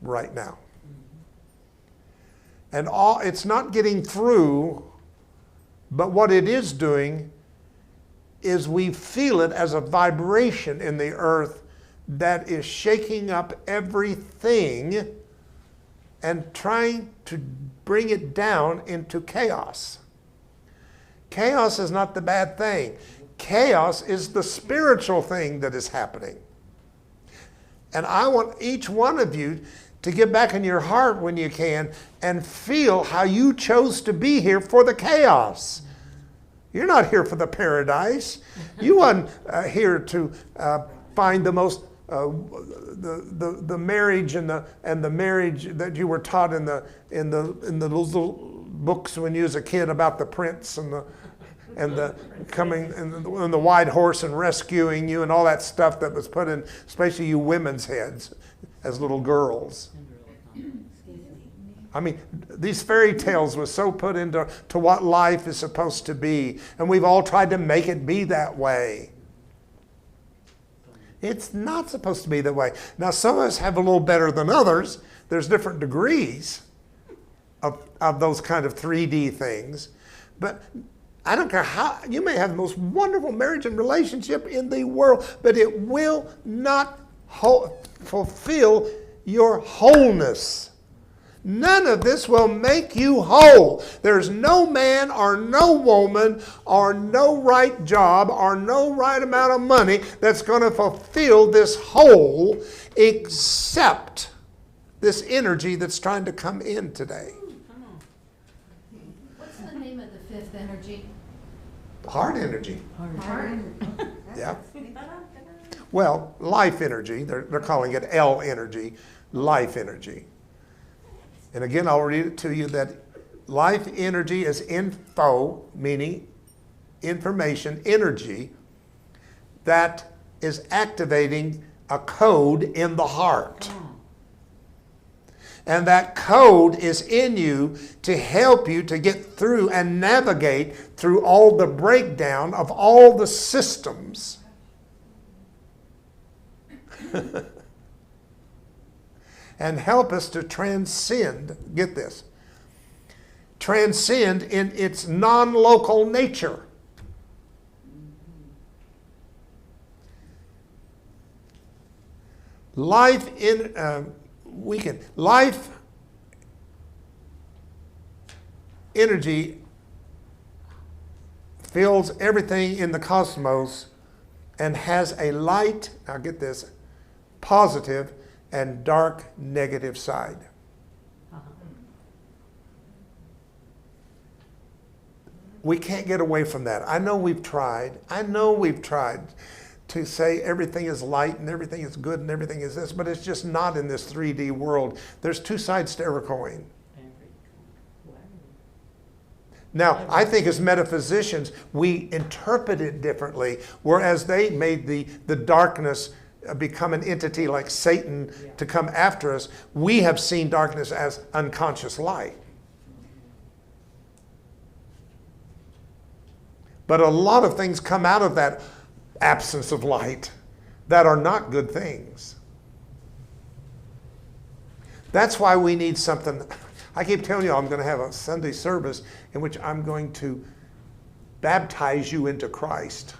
right now. And it's not getting through, but what it is doing is we feel it as a vibration in the earth that is shaking up everything and trying to bring it down into chaos. Chaos is not the bad thing. Chaos is the spiritual thing that is happening. And I want each one of you to get back in your heart when you can and feel how you chose to be here for the chaos. You're not here for the paradise. You weren't here to find the most the marriage and the marriage that you were taught in the little books when you was a kid about the prince and the coming and the white horse and rescuing you and all that stuff that was put in, especially you women's heads as little girls. I mean, these fairy tales were so put into what life is supposed to be, and we've all tried to make it be that way. It's not supposed to be that way. Now, some of us have a little better than others. There's different degrees of those kind of 3D things. But I don't care how, you may have the most wonderful marriage and relationship in the world, but it will not fulfill your wholeness. None of this will make you whole. There's no man or no woman or no right job or no right amount of money that's going to fulfill this whole except this energy that's trying to come in today. What's the name of the 5th energy? Heart energy. Heart. Yeah. Well, life energy. They're calling it L energy, life energy. And again, I'll read it to you that life energy is info, meaning information, energy, that is activating a code in the heart. And that code is in you to help you to get through and navigate through all the breakdown of all the systems. And help us to transcend, get this, transcend in its non-local nature. life energy fills everything in the cosmos and has a light, now get this, positive and dark negative side. We can't get away from that. I know we've tried to say everything is light and everything is good and everything is this, but it's just not in this 3D world. There's two sides to every coin. Now, I think as metaphysicians, we interpret it differently, whereas they made the darkness become an entity like Satan to come after us. We have seen darkness as unconscious light. But a lot of things come out of that absence of light that are not good things. That's why we need something. I keep telling you, I'm going to have a Sunday service in which I'm going to baptize you into Christ.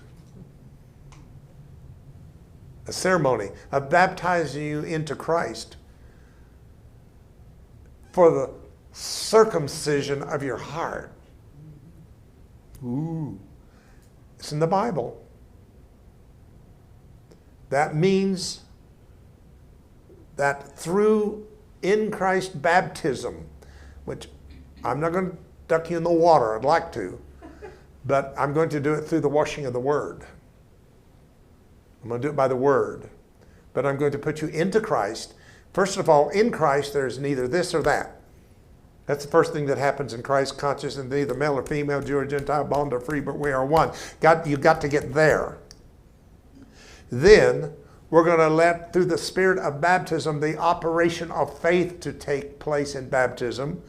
A ceremony of baptizing you into Christ for the circumcision of your heart. Ooh. It's in the Bible. That means that through in Christ baptism, which I'm not going to duck you in the water, I'd like to, but I'm going to do it through the washing of the Word. I'm going to do it by the Word. But I'm going to put you into Christ. First of all, in Christ, there's neither this or that. That's the first thing that happens in Christ consciousness, neither male or female, Jew or Gentile, bond or free, but we are one. You've got to get there. Then we're going to let, through the spirit of baptism, the operation of faith to take place in baptism,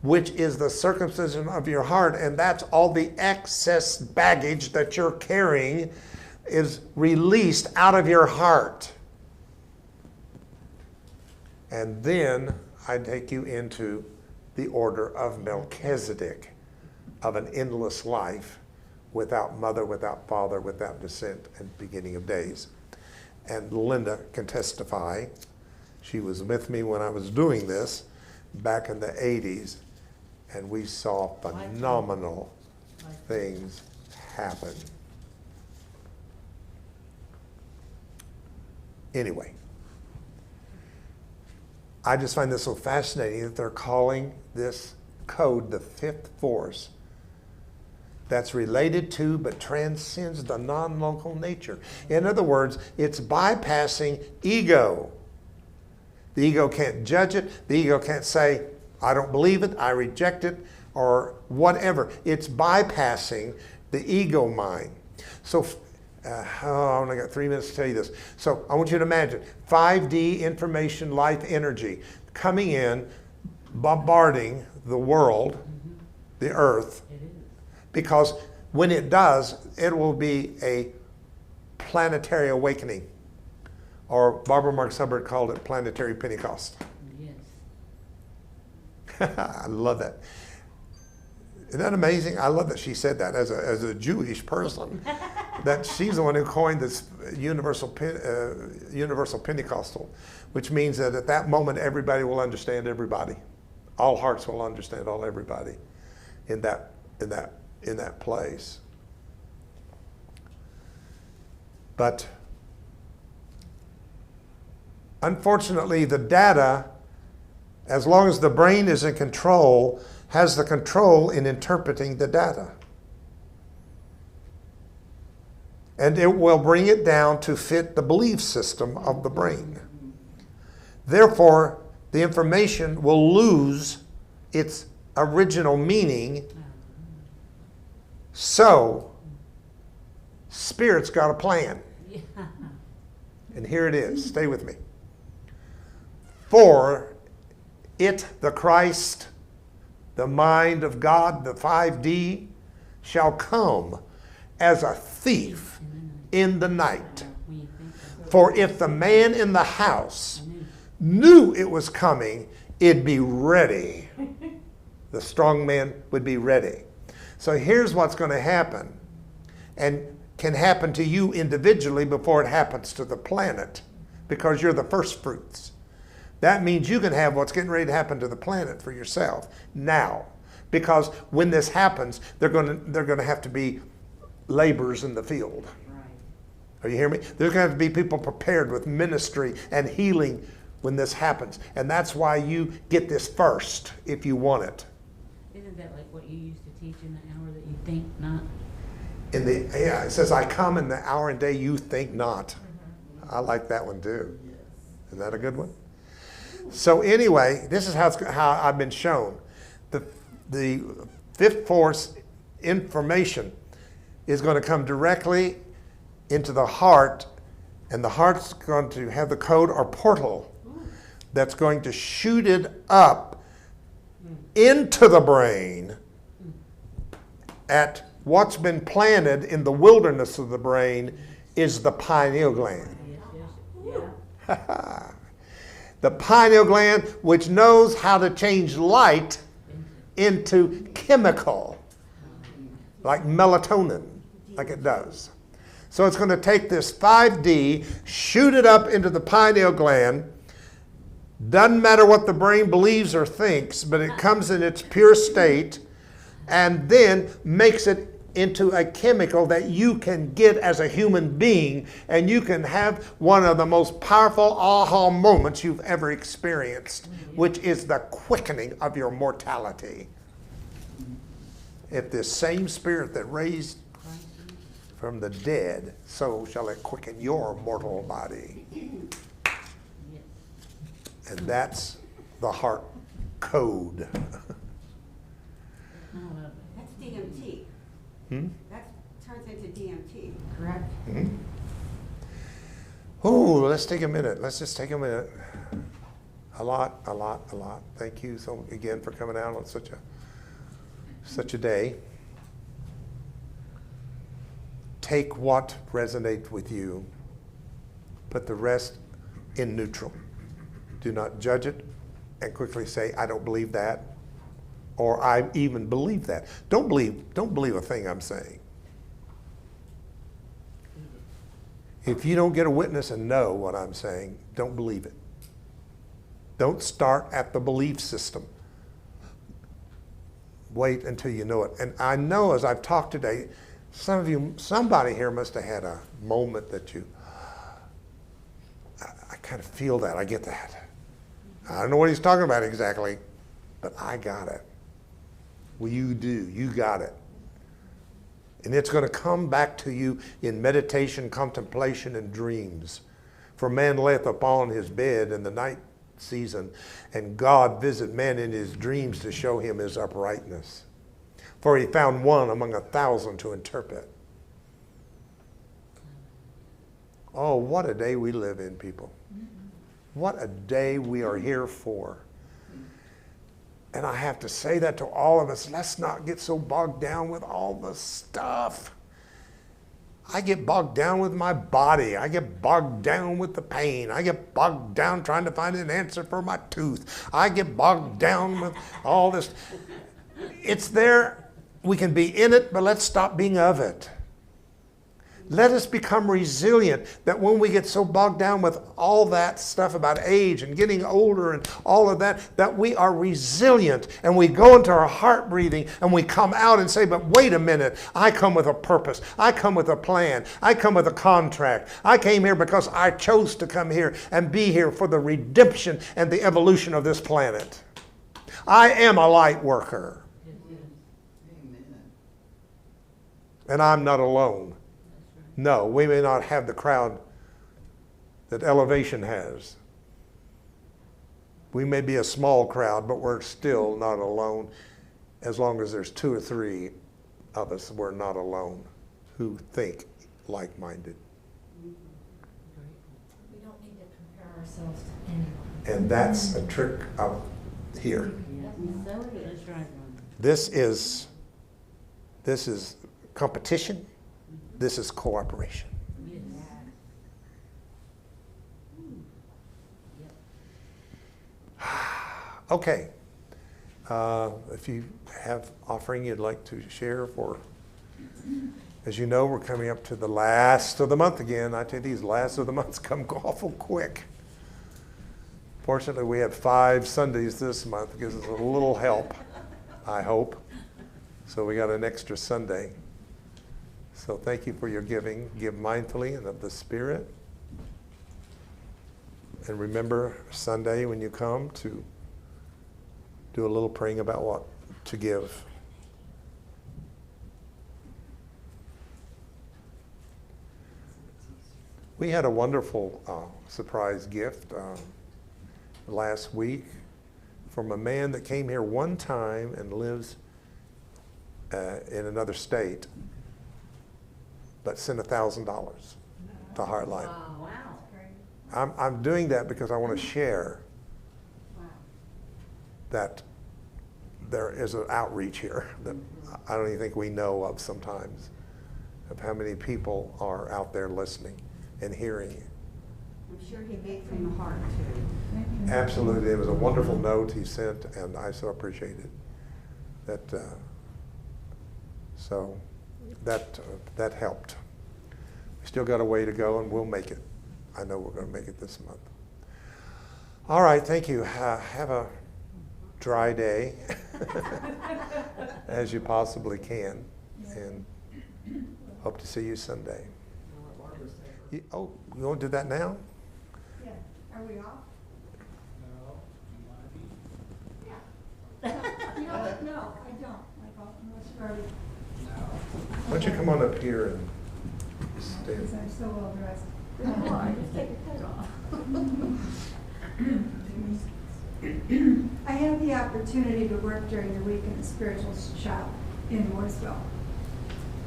which is the circumcision of your heart. And that's all the excess baggage that you're carrying is released out of your heart. And then I take you into the order of Melchizedek, of an endless life without mother, without father, without descent and beginning of days. And Linda can testify. She was with me when I was doing this back in the 80s, and we saw phenomenal things happen. Anyway, I just find this so fascinating that they're calling this code the fifth force that's related to but transcends the non-local nature. In other words, it's bypassing ego. The ego can't judge it. The ego can't say, I don't believe it, I reject it, or whatever. It's bypassing the ego mind. So, I only got 3 minutes to tell you this. So I want you to imagine 5D information, life energy coming in, bombarding the world, the earth, because when it does, it will be a planetary awakening. Or Barbara Marx Hubbard called it planetary Pentecost. Yes. I love that. Isn't that amazing? I love that she said that as a Jewish person. That she's the one who coined this universal Pentecostal, which means that at that moment everybody will understand everybody. All hearts will understand all everybody in that place. But unfortunately, the data, as long as the brain is in control, has the control in interpreting the data. And it will bring it down to fit the belief system of the brain. Therefore, the information will lose its original meaning. So, Spirit's got a plan. And here it is. Stay with me. For it, the Christ, the mind of God, the 5D, shall come as a thief in the night. For if the man in the house knew it was coming, it'd be ready. The strong man would be ready. So here's what's going to happen, and can happen to you individually before it happens to the planet, because you're the first fruits. That means you can have what's getting ready to happen to the planet for yourself now. Because when this happens, they're going to have to be laborers in the field. Are you hearing me? There's going to have to be people prepared with ministry and healing when this happens. And that's why you get this first if you want it. Isn't that like what you used to teach in the hour that you think not? Yeah, it says, I come in the hour and day you think not. I like that one too. Isn't that a good one? So anyway, this is how I've been shown. The fifth force information is going to come directly into the heart, and the heart's going to have the code or portal that's going to shoot it up into the brain at what's been planted in the wilderness of the brain is the pineal gland. The pineal gland, which knows how to change light into chemical, like melatonin, like it does. So it's going to take this 5D, shoot it up into the pineal gland. Doesn't matter what the brain believes or thinks, but it comes in its pure state and then makes it into a chemical that you can get as a human being, and you can have one of the most powerful aha moments you've ever experienced, which is the quickening of your mortality. If this same spirit that raised from the dead, so shall it quicken your mortal body. And that's the heart code. That's DMT. That turns into DMT, correct? Oh, let's take a minute. Let's just take a minute. A lot. Thank you so again for coming out on such a day. Take what resonates with you. Put the rest in neutral. Do not judge it and quickly say, I don't believe that, or I even believe that. Don't believe a thing I'm saying. If you don't get a witness and know what I'm saying, don't believe it. Don't start at the belief system. Wait until you know it. And I know as I've talked today, somebody here must have had a moment that I kind of feel that, I get that. I don't know what he's talking about exactly, but I got it. Well, you do. You got it. And it's going to come back to you in meditation, contemplation, and dreams. For man layeth upon his bed in the night season, and God visit man in his dreams to show him his uprightness. For he found one among 1,000 to interpret. Oh, what a day we live in, people. What a day we are here for. And I have to say that to all of us. Let's not get so bogged down with all the stuff. I get bogged down with my body. I get bogged down with the pain. I get bogged down trying to find an answer for my tooth. I get bogged down with all this. It's there. We can be in it, but let's stop being of it. Let us become resilient, that when we get so bogged down with all that stuff about age and getting older and all of that, that we are resilient and we go into our heart breathing and we come out and say, but wait a minute, I come with a purpose. I come with a plan. I come with a contract. I came here because I chose to come here and be here for the redemption and the evolution of this planet. I am a light worker. And I'm not alone. No, we may not have the crowd that Elevation has. We may be a small crowd, but we're still not alone. As long as there's 2 or 3 of us, we're not alone who think like-minded. We don't need to compare ourselves to anyone. And that's a trick out here. This is competition. This is cooperation. Okay. If you have offering you'd like to share for As you know, we're coming up to the last of the month again. I tell you, these last of the months come awful quick. Fortunately, we have 5 Sundays this month. It gives us a little help, I hope. So we got an extra Sunday. So thank you for your giving. Give mindfully and of the Spirit. And remember Sunday when you come to do a little praying about what to give. We had a wonderful surprise gift last week from a man that came here one time and lives in another state, but sent $1,000 to HeartLight. Wow. I'm doing that because I want to share that there is an outreach here that I don't even think we know of sometimes, of how many people are out there listening and hearing you. I'm sure he gave from the heart too. Absolutely. It was a wonderful note he sent, and I so appreciate it. So that helped. We still got a way to go, and we'll make it. I know we're going to make it this month. All right, thank you. Have a dry day as you possibly can, and hope to see you Sunday. You want to do that now? Yeah, are we off? No. You know what? No, I don't, Michael, unless you've already, Why don't you come on up here and stand? because I'm so well dressed. Just take your coat off. I had the opportunity to work during the week in a spiritual shop in Mooresville.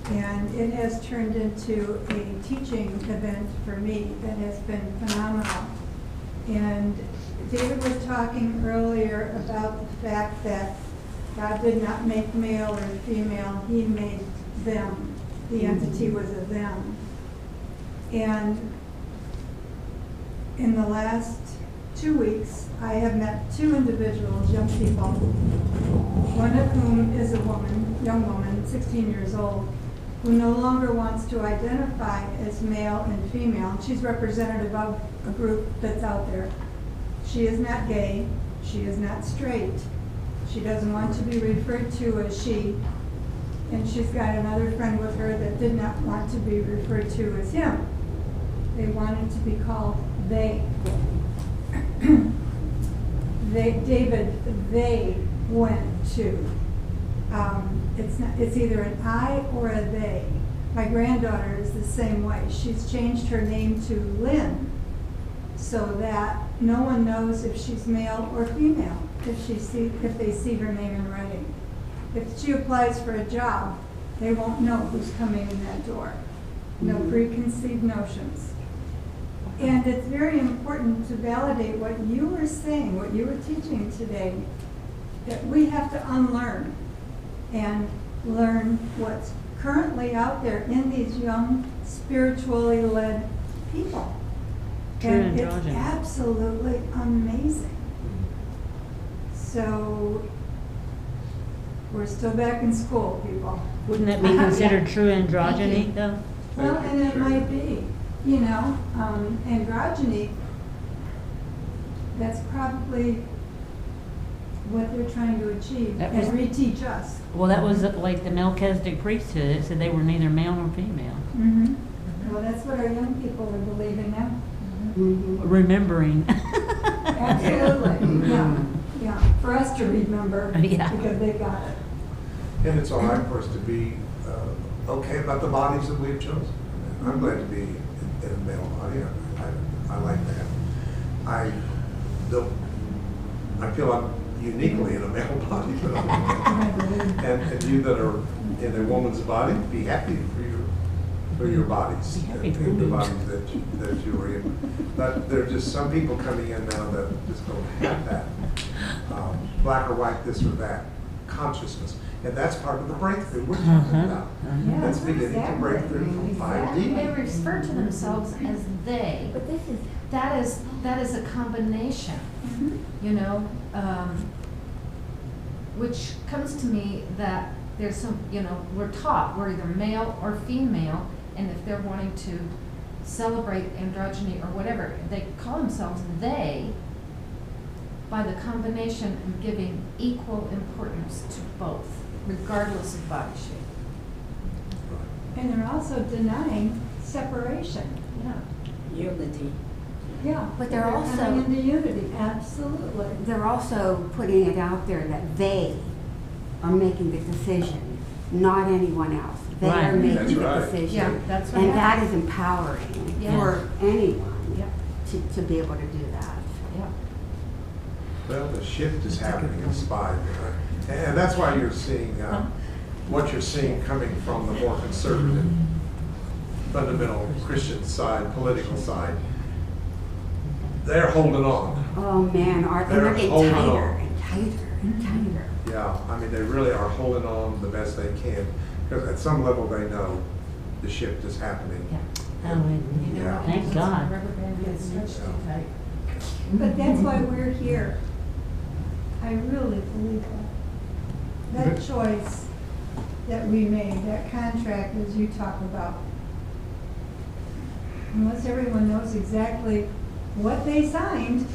And it has turned into a teaching event for me that has been phenomenal. And David was talking earlier about the fact that God did not make male or female, he made them. The entity was a them. And in the last 2 weeks, I have met 2 individuals, young people, one of whom is a woman, young woman, 16 years old, who no longer wants to identify as male and female. She's representative of a group that's out there. She is not gay. She is not straight. She doesn't want to be referred to as she. And she's got another friend with her that did not want to be referred to as him. They wanted to be called they. They went to. It's either an I or a they. My granddaughter is the same way. She's changed her name to Lynn so that no one knows if she's male or female if they see her name in writing. If she applies for a job, they won't know who's coming in that door. No preconceived notions. And it's very important to validate what you were saying, what you were teaching today, that we have to unlearn and learn what's currently out there in these young, spiritually led people. And it's absolutely amazing. So we're still back in school, people. Wouldn't that be considered true androgyny, though? Well, and it might be, androgyny, that's probably what they're trying to achieve That and was- reteach us. Well, that was like the Melchizedek priesthood. It said they were neither male nor female. Mm-hmm. Well, that's what our young people are believing now. Remembering. Absolutely, yeah. For us to remember, Yeah. because they got it. And it's all right for us to be okay about the bodies that we've chosen. I'm glad to be in a male body. I like that. I feel I'm uniquely in a male body, but and you that are in a woman's body, be happy for your bodies, and the bodies that you are in. But there are just some people coming in now that just don't have that black or white, this or that consciousness. And that's part of the breakthrough we're talking about. Yeah, That's beginning to break through from 5D. They refer to themselves as they. But this is. That is a combination, which comes to me that there's some, you know, we're taught we're either male or female, and if they're wanting to celebrate androgyny or whatever, they call themselves they, by the combination of giving equal importance to both, regardless of body shape. And they're also denying separation. Yeah. Unity. Yeah. But they're also- coming into unity, absolutely. They're also putting it out there that they are making the decision, not anyone else. They Right. are making That's the right. decision. Yeah, that's right. And that is empowering Yeah. for anyone Yeah. to be able to do that. Yeah. Well, the shift is happening in spite, and that's why you're seeing what you're seeing coming from the more conservative, fundamental Christian side, political side. They're holding on. Oh, man, and They're they're getting holding tighter on. and tighter and tighter. Yeah, I mean, they really are holding on the best they can, because at some level they know the shift is happening. Oh, You know Yeah. what Thank happens God. when the rubber band gets stretched too tight? But that's why we're here. I really believe that. That choice that we made, that contract as you talk about, unless everyone knows exactly what they signed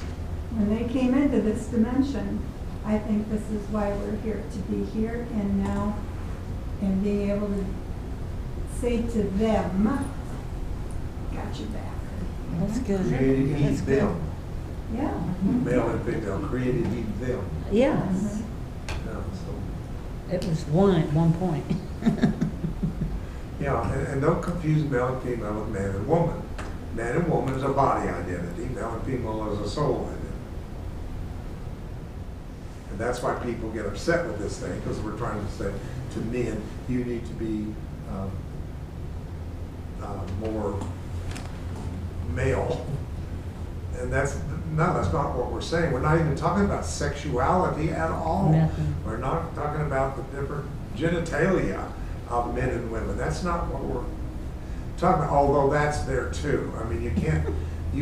when they came into this dimension, I think this is why we're here, to be here and now, and being able to say to them, got your back. That's good. Created he That's good. them, Yeah. male and female, created he them. Yes, Yeah, so, it was one at one point. yeah, and don't confuse male and female with man and woman. Man and woman is a body identity, male and female is a soul identity. And that's why people get upset with this thing, because we're trying to say to men, you need to be more male. And that's not what we're saying. We're not even talking about sexuality at all. Nothing. We're not talking about the different genitalia of men and women. That's not what we're talking about, although that's there too. I mean, you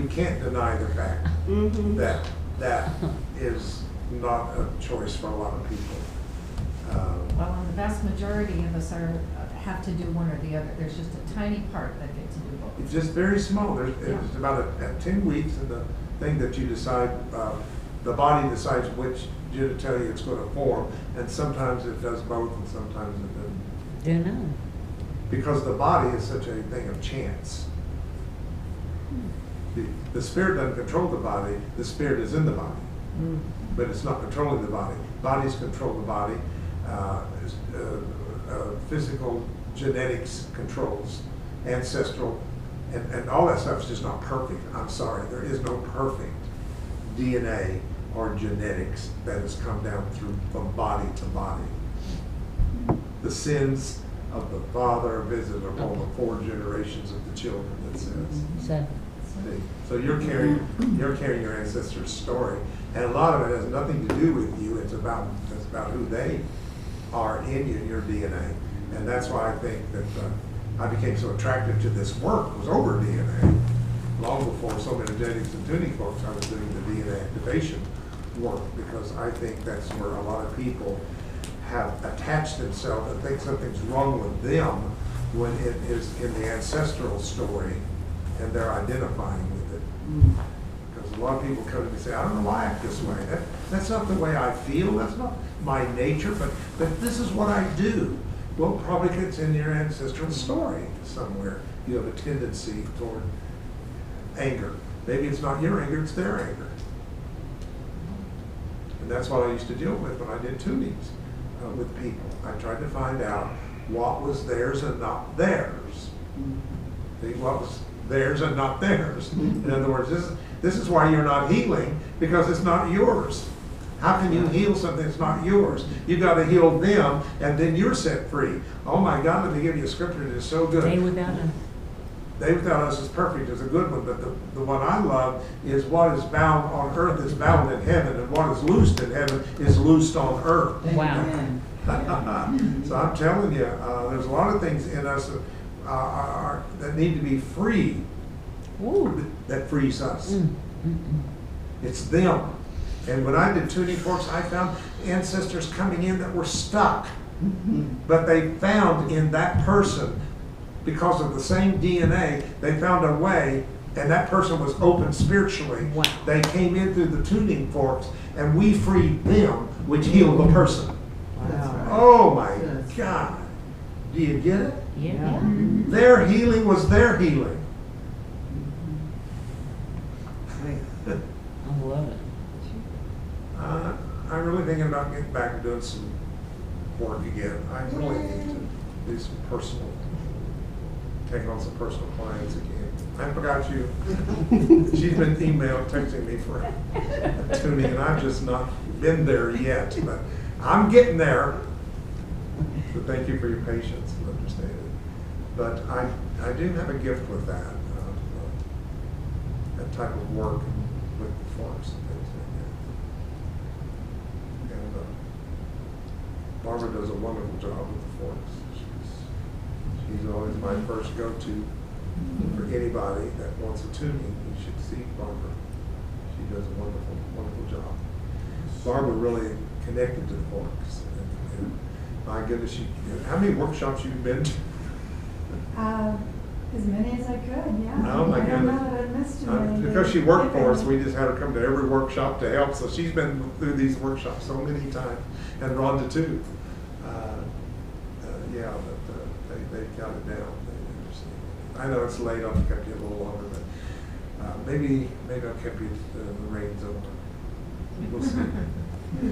can't deny the fact that that is not a choice for a lot of people. Well, and the vast majority of us have to do one or the other. There's just a tiny part that gets to do both. It's just very small. It's about at 10 weeks, and the thing that you decide, the body decides which genitalia it's going to form, and sometimes it does both, and sometimes it doesn't. Do know. Because the body is such a thing of chance. The spirit doesn't control the body. The spirit is in the body, but it's not controlling the body. Bodies control the body. Physical genetics controls, ancestral, and all that stuff is just not perfect. I'm sorry, there is no perfect DNA or genetics that has come down from body to body. The sins of the father are visited upon the 4 generations of the children, it says. So, See? So you're carrying your ancestors' story, and a lot of it has nothing to do with you. It's about who they are in you, your DNA, and that's why I think that I became so attracted to this work was over DNA. Long before so many genetics and tuning folks, I was doing the DNA activation work, because I think that's where a lot of people have attached themselves and think something's wrong with them when it is in the ancestral story and they're identifying with it. Because a lot of people come to me and say, I don't know why I act this way. That's not the way I feel. That's not my nature, but this is what I do. Well, probably it's in your ancestral story somewhere. You have a tendency toward anger. Maybe it's not your anger, it's their anger. And that's what I used to deal with when I did tunings with people. I tried to find out what was theirs and not theirs. See, what was theirs and not theirs. In other words, this is why you're not healing, because it's not yours. How can you heal something that's not yours? You've got to heal them, and then you're set free. Oh my God, let me give you a scripture that is so good. Day without us. They without us is perfect, is a good one, but the one I love is what is bound on earth is bound in heaven, and what is loosed in heaven is loosed on earth. Wow. So I'm telling you, there's a lot of things in us that need to be free, that frees us. It's them. And when I did tuning forks, I found ancestors coming in that were stuck. But they found in that person, because of the same DNA, they found a way, and that person was open spiritually. Wow. They came in through the tuning forks, and we freed them, which healed the person. That's right. Oh my Yes. God. Do you get it? Yeah. Their healing was their healing. I love it. I'm really thinking about getting back and doing some work again. I really need to do some personal, taking on some personal clients again. I forgot you. She's been texting me for tuning, and I've just not been there yet, but I'm getting there. So thank you for your patience and understanding. But I do have a gift with that, that type of work with the forms and things like that. And Barbara does a wonderful job with the forms. She's always my first go-to for anybody that wants a tuning. You should see Barbara. She does a wonderful, wonderful job. Barbara really connected to the forks. And my goodness, how many workshops you've been to? As many as I could, yeah. Oh, my I don't know goodness. that I missed too many. Because she worked for us, we just had her come to every workshop to help. So she's been through these workshops so many times, and Rhonda too. Yeah, but they got it down. They understand. I know it's late. I'll keep you a little longer, but maybe I'll keep you the reins over. We'll see.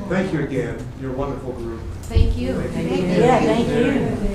Thank you again. You're a wonderful group. Thank you. Thank you. Yeah, thank you.